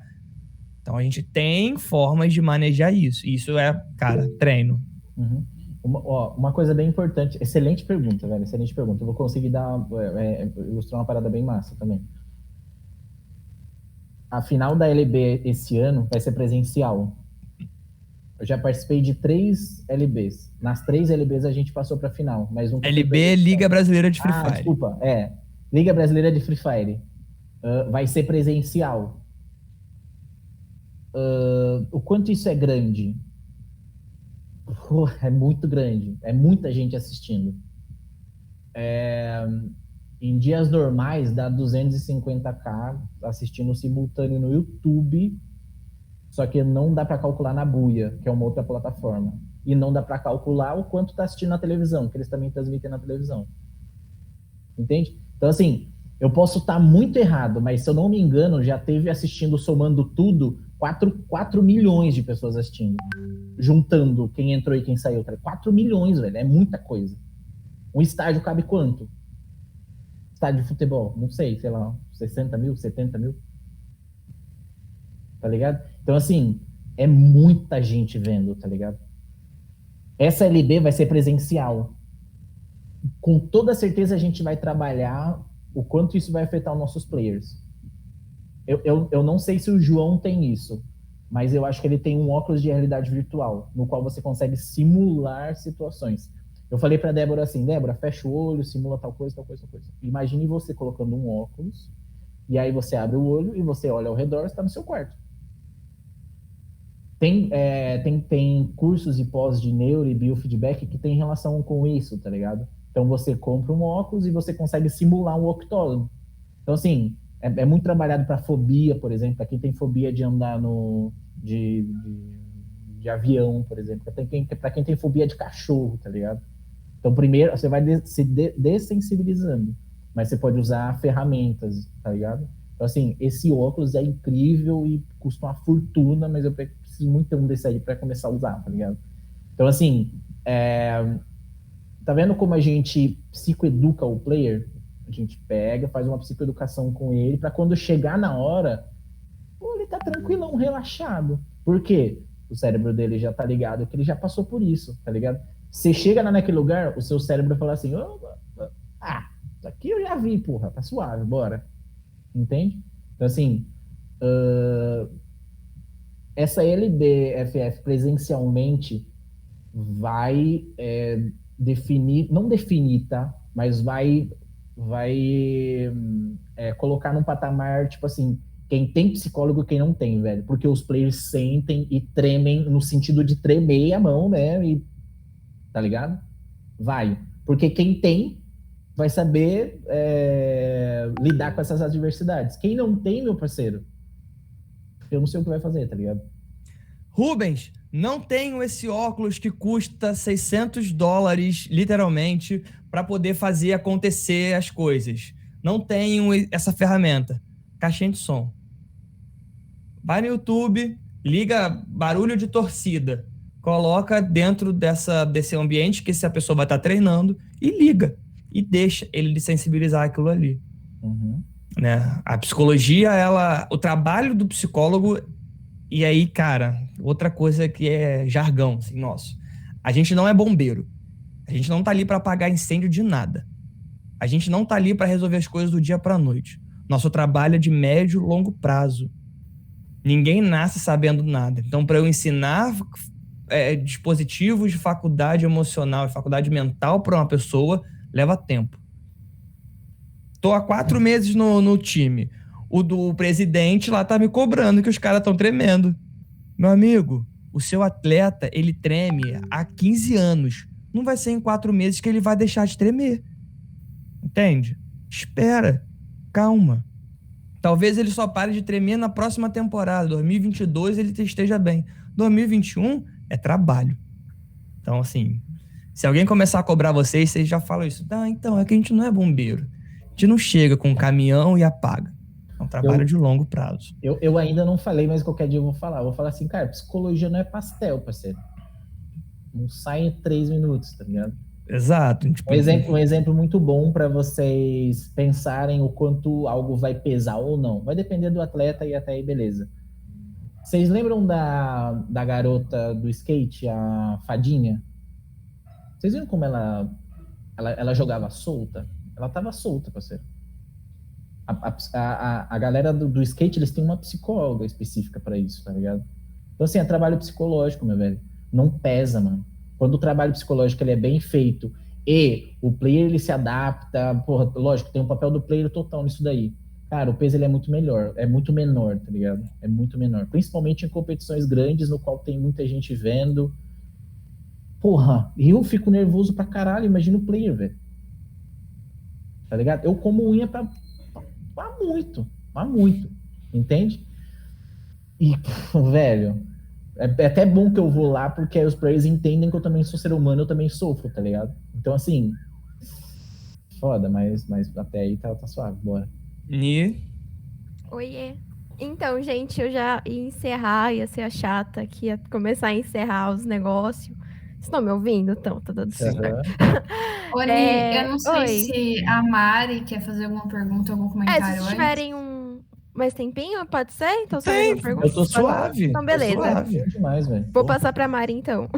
Então a gente tem formas de manejar isso. Isso é, cara, treino. Uhum. Uma coisa bem importante, excelente pergunta, velho, excelente pergunta. Eu vou conseguir ilustrar uma parada bem massa também. A final da LB esse ano vai ser presencial. Eu já participei de 3 LBs. Nas 3 LBs a gente passou pra final. Mas nunca LB é Liga Brasileira de Free Fire. Desculpa, Liga Brasileira de Free Fire. Vai ser presencial. O quanto isso é grande? É muito grande. É muita gente assistindo. Em dias normais, dá 250k assistindo simultâneo no YouTube. Só que não dá para calcular na Buia, que é uma outra plataforma. E não dá para calcular o quanto tá assistindo na televisão, que eles também transmitem na televisão. Entende? Então, assim, eu posso estar muito errado, mas se eu não me engano, já teve assistindo, somando tudo, 4 milhões de pessoas assistindo. Juntando quem entrou e quem saiu. 4 milhões, velho. É muita coisa. Um estádio cabe quanto? Estádio de futebol? Não sei lá, 60 mil, 70 mil. Tá ligado? Então, assim, é muita gente vendo, tá ligado? Essa LB vai ser presencial. Com toda certeza a gente vai trabalhar o quanto isso vai afetar os nossos players. Eu não sei se o João tem isso, mas eu acho que ele tem um óculos de realidade virtual, no qual você consegue simular situações. Eu falei pra Débora assim, Débora, fecha o olho, simula tal coisa, tal coisa, tal coisa. Imagine você colocando um óculos, e aí você abre o olho e você olha ao redor, você tá no seu quarto. Tem cursos e pós de neuro e biofeedback que tem relação com isso, tá ligado? Então você compra um óculos e você consegue simular um octógono. Então, assim, é muito trabalhado para fobia, por exemplo, para quem tem fobia de andar de avião, por exemplo, para quem tem fobia de cachorro, tá ligado? Então, primeiro, você vai se dessensibilizando, mas você pode usar ferramentas, tá ligado? Então, assim, esse óculos é incrível e custa uma fortuna, mas eu preciso muito ter um desse aí para começar a usar, tá ligado? Então, assim, tá vendo como a gente psicoeduca o player? A gente pega, faz uma psicoeducação com ele, para quando chegar na hora, pô, ele tá tranquilão, relaxado. Por quê? O cérebro dele já tá ligado, que ele já passou por isso, tá ligado? Você chega lá naquele lugar, o seu cérebro fala assim, isso aqui eu já vi, porra, tá suave, bora. Entende? Então, assim, essa LBFF presencialmente vai definir, não definir, tá? Mas vai colocar num patamar, tipo assim, quem tem psicólogo e quem não tem, velho. Porque os players sentem e tremem no sentido de tremer a mão, né? E, tá ligado? Vai. Porque quem tem vai saber lidar com essas adversidades. Quem não tem, meu parceiro, eu não sei o que vai fazer, tá ligado? Rubens, não tenho esse óculos que custa $600, literalmente, para poder fazer acontecer as coisas. Não tenho essa ferramenta. Caixinha de som. Vai no YouTube, liga barulho de torcida, coloca dentro desse ambiente que essa pessoa vai estar treinando e liga. E deixa ele sensibilizar aquilo ali. Uhum. Né? A psicologia, o trabalho do psicólogo, e aí, cara, outra coisa que é jargão, assim, nosso. A gente não é bombeiro. A gente não tá ali para apagar incêndio de nada. A gente não tá ali para resolver as coisas do dia para noite. Nosso trabalho é de médio e longo prazo. Ninguém nasce sabendo nada. Então, para eu ensinar dispositivos de faculdade emocional e faculdade mental para uma pessoa, leva tempo. Tô há 4 meses no time. O do presidente lá tá me cobrando que os caras estão tremendo. Meu amigo, o seu atleta, ele treme há 15 anos. Não vai ser em 4 meses que ele vai deixar de tremer. Entende? Espera. Calma. Talvez ele só pare de tremer na próxima temporada. 2022 ele esteja bem. 2021 é trabalho. Então, assim, se alguém começar a cobrar vocês já falam isso. Então, é que a gente não é bombeiro. A gente não chega com um caminhão e apaga. É um trabalho de longo prazo. Eu ainda não falei, mas qualquer dia eu vou falar. Eu vou falar assim, cara, psicologia não é pastel, parceiro. Não sai em 3 minutos, tá ligado? Exato. Um exemplo muito bom para vocês pensarem o quanto algo vai pesar ou não. Vai depender do atleta e até aí, beleza. Vocês lembram da garota do skate, a Fadinha? Vocês viram como ela jogava solta? Ela tava solta, parceiro. A galera do skate, eles têm uma psicóloga específica para isso, tá ligado? Então, assim, é trabalho psicológico, meu velho. Não pesa, mano. Quando o trabalho psicológico ele é bem feito e o player ele se adapta, porra, lógico, tem um papel do player total nisso daí. Cara, o peso ele é muito menor, tá ligado? É muito menor. Principalmente em competições grandes, no qual tem muita gente vendo. Porra, eu fico nervoso pra caralho, imagina o player, velho. Tá ligado? Eu como unha pra muito, entende? E, velho, é até bom que eu vou lá, porque aí os players entendem que eu também sou ser humano, eu também sofro, tá ligado? Então, assim, foda, mas até aí tá suave, bora. Oiê. Então, gente, eu já ia encerrar, ia ser a chata, que ia começar a encerrar os negócios. Vocês estão me ouvindo? Então, tá dando certo. Ori, eu não sei se a Mari quer fazer alguma pergunta, algum comentário antes. Se tiverem mais tempinho, pode ser? Então, só tem, uma pergunta. eu tô suave. Então, beleza. Suave. Demais, velho. Vou passar pra Mari, então.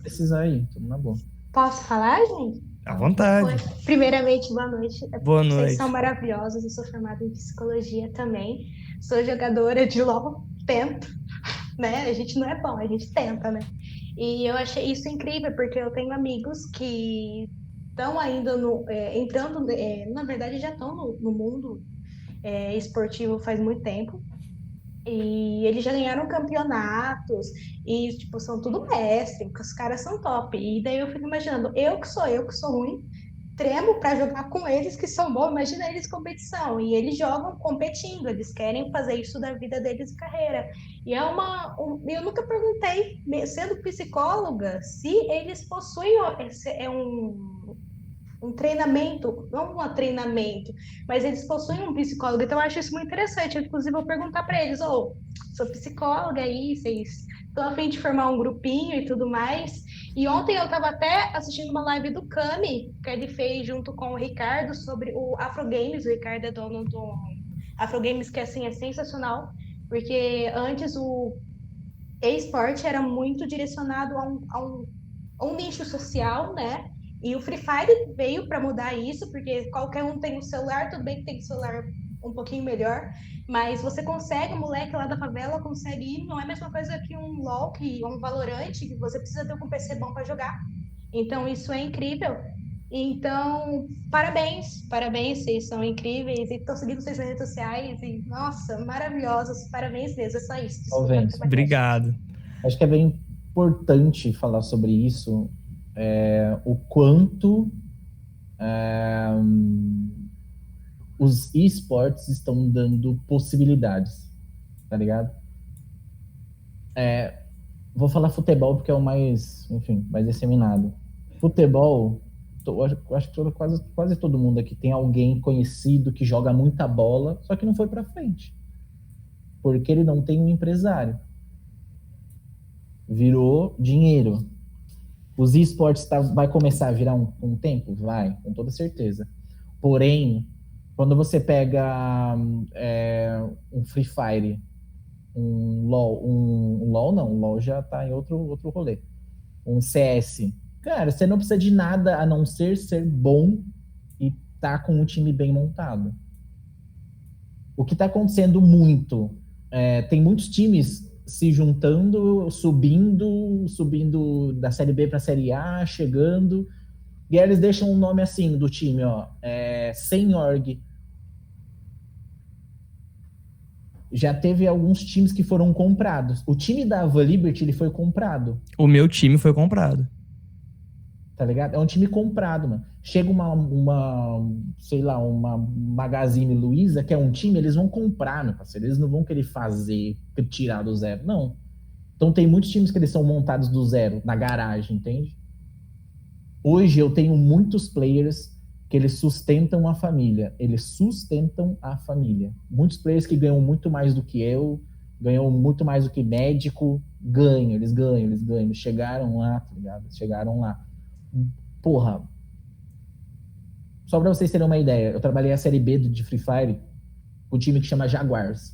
Precisar aí, tudo na boa. Posso falar, gente? À vontade. Primeiramente, boa noite. Boa noite. Vocês são maravilhosos. Eu sou formada em psicologia também. Sou jogadora de LOL, tento. né? A gente não é bom, a gente tenta, né? E eu achei isso incrível, porque eu tenho amigos que estão ainda entrando, na verdade já estão no mundo esportivo faz muito tempo. E eles já ganharam campeonatos e, tipo, são tudo mestre, os caras são top. E daí eu fico imaginando, eu que sou ruim, tremo para jogar com eles que são bons. Imagina eles competição. E eles jogam competindo, eles querem fazer isso da vida deles e carreira. E eu nunca perguntei, sendo psicóloga, se eles possuem um treinamento, não um treinamento, mas eles possuem um psicólogo, então eu acho isso muito interessante. Eu, inclusive, vou perguntar para eles: sou psicóloga aí, vocês estão a fim de formar um grupinho e tudo mais. E ontem eu estava até assistindo uma live do Cami, que ele fez junto com o Ricardo, sobre o Afro Games. O Ricardo é dono do Afro Games, que assim é sensacional, porque antes o e-sport era muito direcionado a um nicho social, né? E o Free Fire veio para mudar isso, porque qualquer um tem um celular, tudo bem que tem um celular um pouquinho melhor, mas você consegue, o moleque lá da favela consegue ir, não é a mesma coisa que um LoL, um Valorant, que você precisa ter um PC bom para jogar. Então isso é incrível. Então, parabéns, vocês são incríveis e estou seguindo vocês nas redes sociais e, nossa, maravilhosos, parabéns mesmo, é só isso. Obrigado. Acho que é bem importante falar sobre isso, o quanto os esportes estão dando possibilidades, tá ligado? Vou falar futebol porque é o mais, enfim, mais disseminado. Futebol, eu acho que quase todo mundo aqui tem alguém conhecido que joga muita bola, só que não foi pra frente. Porque ele não tem um empresário. Virou dinheiro. Os esportes vai começar a virar um tempo? Vai, com toda certeza. Porém, quando você pega um Free Fire, um LoL já tá em outro rolê. Um CS. Cara, você não precisa de nada a não ser bom e tá com um time bem montado. O que tá acontecendo muito, tem muitos times se juntando, subindo da Série B para a Série A, chegando, e aí eles deixam um nome assim do time, sem org. Já teve alguns times que foram comprados. O time da Ava Liberty, ele foi comprado. O meu time foi comprado. Tá ligado? É um time comprado, mano. Chega uma Magazine Luiza, que é um time, eles vão comprar, meu parceiro. Eles não vão querer tirar do zero, não. Então tem muitos times que eles são montados do zero, na garagem, entende? Hoje eu tenho muitos players que eles sustentam a família. Muitos players que ganham muito mais do que eu, ganham muito mais do que médico, eles ganham. Eles chegaram lá, tá ligado? Chegaram lá. Porra, só pra vocês terem uma ideia, eu trabalhei a Série B de Free Fire, o time que chama Jaguars.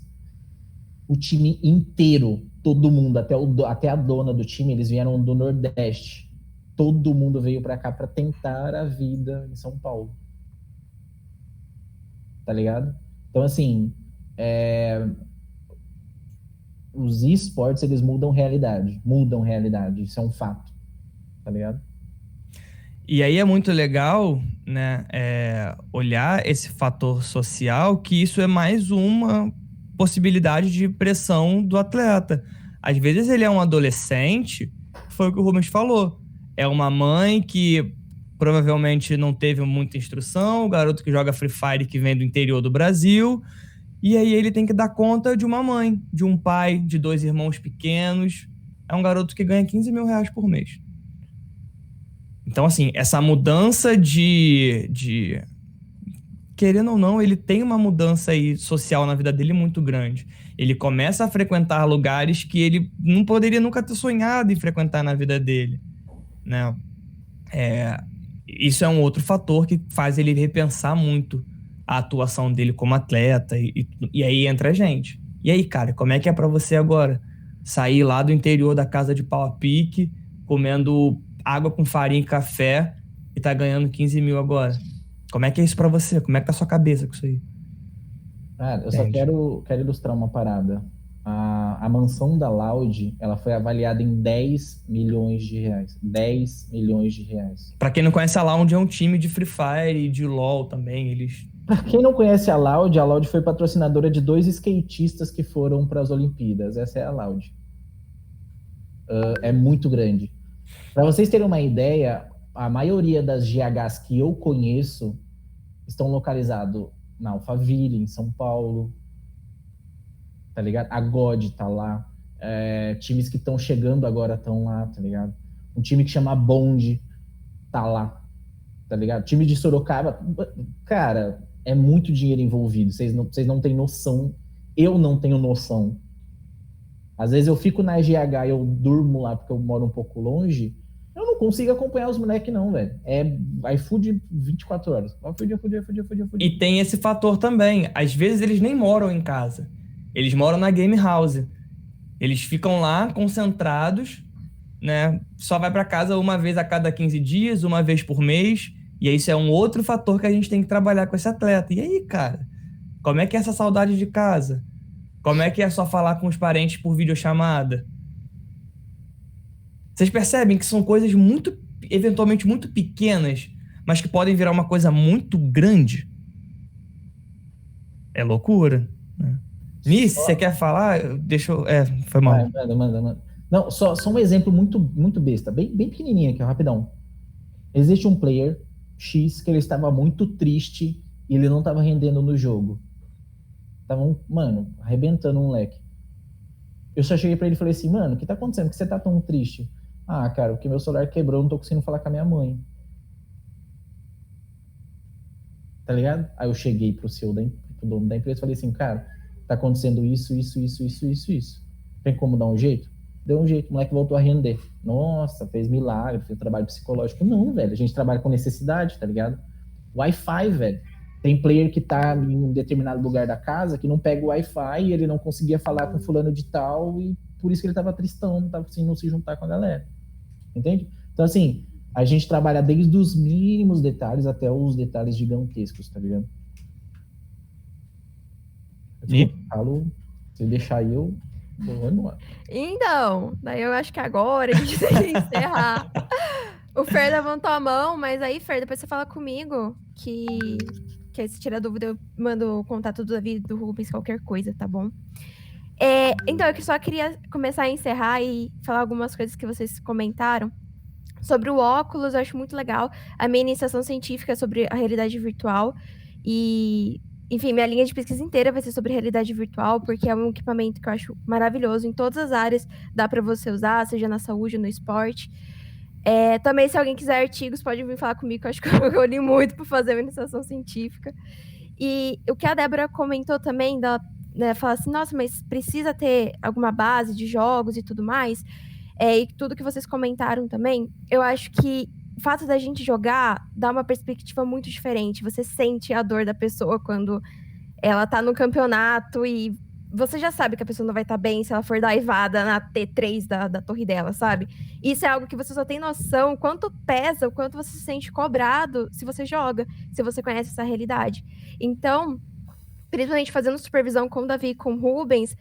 O time inteiro, todo mundo, até a dona do time, eles vieram do Nordeste. Todo mundo veio pra cá pra tentar a vida em São Paulo. Tá ligado? Então, assim, os esportes, eles mudam realidade. Isso é um fato. Tá ligado? E aí é muito legal, né, olhar esse fator social, que isso é mais uma possibilidade de pressão do atleta. Às vezes ele é um adolescente, foi o que o Rubens falou, é uma mãe que provavelmente não teve muita instrução, o garoto que joga Free Fire que vem do interior do Brasil, e aí ele tem que dar conta de uma mãe, de um pai, de 2 irmãos pequenos. É um garoto que ganha 15 mil reais por mês. Então, assim, essa mudança querendo ou não, ele tem uma mudança aí social na vida dele muito grande. Ele começa a frequentar lugares que ele não poderia nunca ter sonhado em frequentar na vida dele, né? Isso é um outro fator que faz ele repensar muito a atuação dele como atleta, e aí entra a gente. E aí, cara, como é que é pra você agora? Sair lá do interior da casa de pau a pique, comendo água com farinha e café e tá ganhando 15 mil agora. Como é que é isso pra você? Como é que tá a sua cabeça com isso aí? Cara, eu só quero ilustrar uma parada. A mansão da Loud, ela foi avaliada em 10 milhões de reais. 10 milhões de reais. Pra quem não conhece, a Loud é um time de Free Fire e de LoL também. Eles... Pra quem não conhece a Loud foi patrocinadora de 2 skatistas que foram para as Olimpíadas. Essa é a Loud. É muito grande. Para vocês terem uma ideia, a maioria das GHs que eu conheço estão localizados na Alphaville, em São Paulo. Tá ligado? A God tá lá. Times que estão chegando agora estão lá, tá ligado? Um time que chama Bond tá lá, tá ligado? Time de Sorocaba, cara, é muito dinheiro envolvido. Vocês não têm noção. Eu não tenho noção. Às vezes eu fico na GH e eu durmo lá porque eu moro um pouco longe. Eu não consigo acompanhar os moleques, não, velho. É iFood 24 horas. iFood. E tem esse fator também. Às vezes eles nem moram em casa. Eles moram na game house. Eles ficam lá concentrados, né? Só vai para casa uma vez a cada 15 dias, uma vez por mês. E isso é um outro fator que a gente tem que trabalhar com esse atleta. E aí, cara? Como é que é essa saudade de casa? Como é que é só falar com os parentes por videochamada? Vocês percebem que são coisas eventualmente muito pequenas, mas que podem virar uma coisa muito grande? É loucura, né? Nice, você quer falar? Deixa eu... foi mal. Manda. Não, só um exemplo muito, muito besta, bem pequenininho aqui, rapidão. Existe um player X que ele estava muito triste e ele não estava rendendo no jogo. Estavam, mano, arrebentando um leque. Eu só cheguei pra ele e falei assim, mano, o que tá acontecendo? Por que você tá tão triste? Ah, cara, porque meu celular quebrou, não tô conseguindo falar com a minha mãe. Tá ligado? Aí eu cheguei pro dono da empresa e falei assim, cara, tá acontecendo isso. Tem como dar um jeito? Deu um jeito, o moleque voltou a render. Nossa, fez milagre, fez trabalho psicológico. Não, velho, a gente trabalha com necessidade, tá ligado? Wi-Fi, velho. Tem player que tá em um determinado lugar da casa que não pega o Wi-Fi e ele não conseguia falar com fulano de tal e por isso que ele tava tristão, não tava assim, não se juntar com a galera. Entende? Então, assim, a gente trabalha desde os mínimos detalhes até os detalhes gigantescos, tá ligado? Falo, se deixar aí, eu vou embora. Então, daí eu acho que agora a gente tem que encerrar. O Fer levantou a mão, mas aí, Fer, depois você fala comigo que aí se tirar dúvida eu mando o contato do Davi, do Rubens, qualquer coisa, tá bom? Então, eu só queria começar a encerrar e falar algumas coisas que vocês comentaram. Sobre o óculos, eu acho muito legal. A minha iniciação científica sobre a realidade virtual e... Enfim, minha linha de pesquisa inteira vai ser sobre realidade virtual, porque é um equipamento que eu acho maravilhoso. Em todas as áreas dá para você usar, seja na saúde, no esporte. Também, se alguém quiser artigos, pode vir falar comigo, que eu acho que eu li muito para fazer uma iniciação científica. E o que a Débora comentou também, né, falar assim, nossa, mas precisa ter alguma base de jogos e tudo mais, e tudo que vocês comentaram também, eu acho que o fato da gente jogar dá uma perspectiva muito diferente. Você sente a dor da pessoa quando ela tá no campeonato e você já sabe que a pessoa não vai estar bem se ela for daivada na T3 da torre dela, sabe? Isso é algo que você só tem noção quanto pesa, o quanto você se sente cobrado se você joga, se você conhece essa realidade. Então, principalmente fazendo supervisão com o Davi e com o Rubens,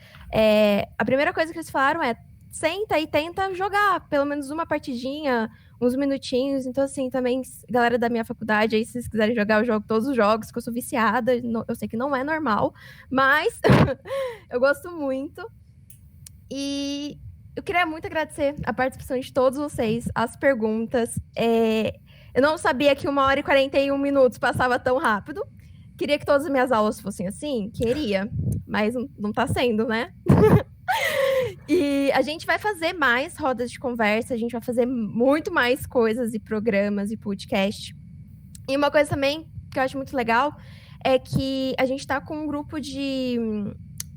a primeira coisa que eles falaram é senta e tenta jogar pelo menos uma partidinha, uns minutinhos. Então, assim, também, galera da minha faculdade, aí, se vocês quiserem jogar, eu jogo todos os jogos, que eu sou viciada. Eu sei que não é normal, mas eu gosto muito. E eu queria muito agradecer a participação de todos vocês, as perguntas. Eu não sabia que 1h41 passava tão rápido. Queria que todas as minhas aulas fossem assim? Queria, mas não tá sendo, né? E a gente vai fazer mais rodas de conversa, a gente vai fazer muito mais coisas e programas e podcast. E uma coisa também que eu acho muito legal é que a gente está com um grupo de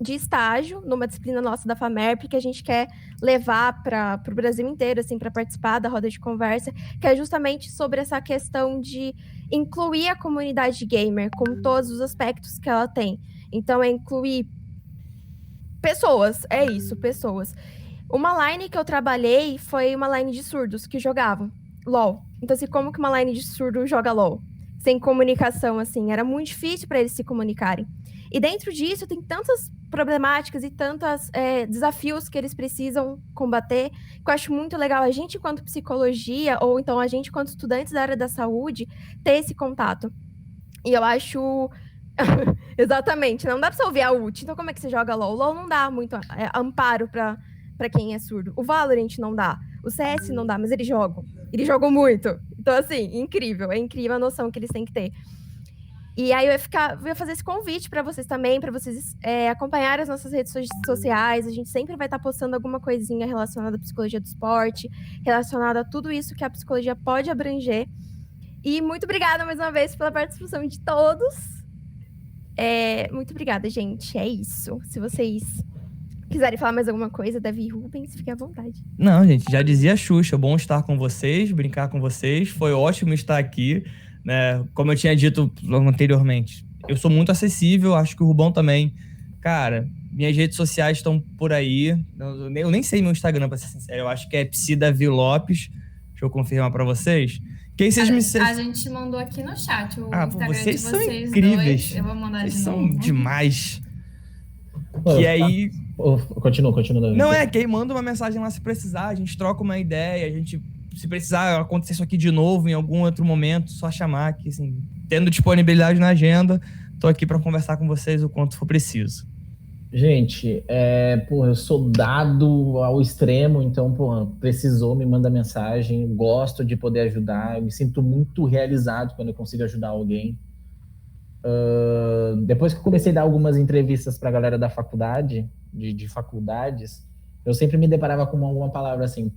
estágio numa disciplina nossa da FAMERP que a gente quer levar para o Brasil inteiro, assim, para participar da roda de conversa, que é justamente sobre essa questão de incluir a comunidade gamer com todos os aspectos que ela tem. Então, é incluir pessoas, pessoas. Uma line que eu trabalhei foi uma line de surdos que jogavam LOL. Então, assim, como que uma line de surdo joga LOL? Sem comunicação, assim, era muito difícil para eles se comunicarem. E dentro disso, tem tantas problemáticas e tantos desafios que eles precisam combater, que eu acho muito legal a gente, enquanto psicologia, ou então a gente, enquanto estudantes da área da saúde, ter esse contato. E eu acho... Exatamente, não dá pra você ouvir a ult. Então como é que você joga LoL? O LoL não dá muito amparo pra quem é surdo. O Valorant não dá. O CS não dá, mas eles jogam. Eles jogam muito. Então, assim, incrível. É incrível a noção que eles têm que ter. E aí eu ia fazer esse convite para vocês também, para vocês acompanharem as nossas redes sociais. A gente sempre vai estar postando alguma coisinha relacionada à psicologia do esporte, relacionada a tudo isso que a psicologia pode abranger. E muito obrigada mais uma vez pela participação de todos. Muito obrigada, gente. É isso. Se vocês quiserem falar mais alguma coisa, Davi e Rubens, fiquem à vontade. Não, gente, já dizia a Xuxa, bom estar com vocês, brincar com vocês. Foi ótimo estar aqui, né? Como eu tinha dito anteriormente, eu sou muito acessível, acho que o Rubão também. Cara, minhas redes sociais estão por aí. Eu nem sei meu Instagram, pra ser sincero. Eu acho que é Davi Lopes. Deixa eu confirmar pra vocês. Que aí vocês A gente mandou aqui no chat o Instagram vocês de são vocês incríveis. dois. Eu vou mandar Vocês de são novo. demais. Que aí... Continua, Davi. Não, que aí manda uma mensagem lá se precisar, a gente troca uma ideia, a gente, se precisar acontecer isso aqui de novo em algum outro momento, só chamar aqui, assim, tendo disponibilidade na agenda, tô aqui para conversar com vocês o quanto for preciso. Gente, eu sou dado ao extremo, então, precisou, me manda mensagem, gosto de poder ajudar, eu me sinto muito realizado quando eu consigo ajudar alguém. Depois que eu comecei a dar algumas entrevistas para a galera da faculdade, de faculdades, eu sempre me deparava com alguma palavra assim,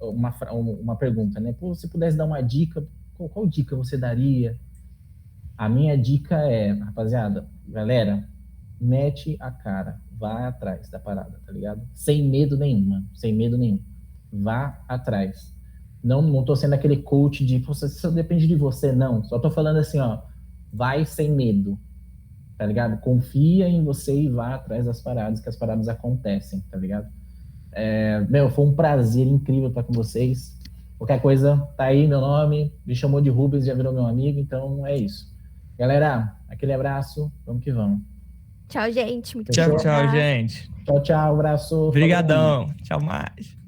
uma pergunta, né? Se pudesse dar uma dica, qual dica você daria? A minha dica é, rapaziada, galera, mete a cara, vá atrás da parada, tá ligado? Sem medo nenhum. Vá atrás. Não tô sendo aquele coach de, só depende de você, não. Só tô falando assim, ó, vai sem medo, tá ligado? Confia em você e vá atrás das paradas, que as paradas acontecem, tá ligado? Foi um prazer incrível estar com vocês. Qualquer coisa, tá aí meu nome, me chamou de Rubens, já virou meu amigo, então é isso. Galera, aquele abraço, vamos que vamos. Tchau, gente. Muito Tchau, obrigada. gente. Tchau, abraço. Obrigadão. Tchau, mais.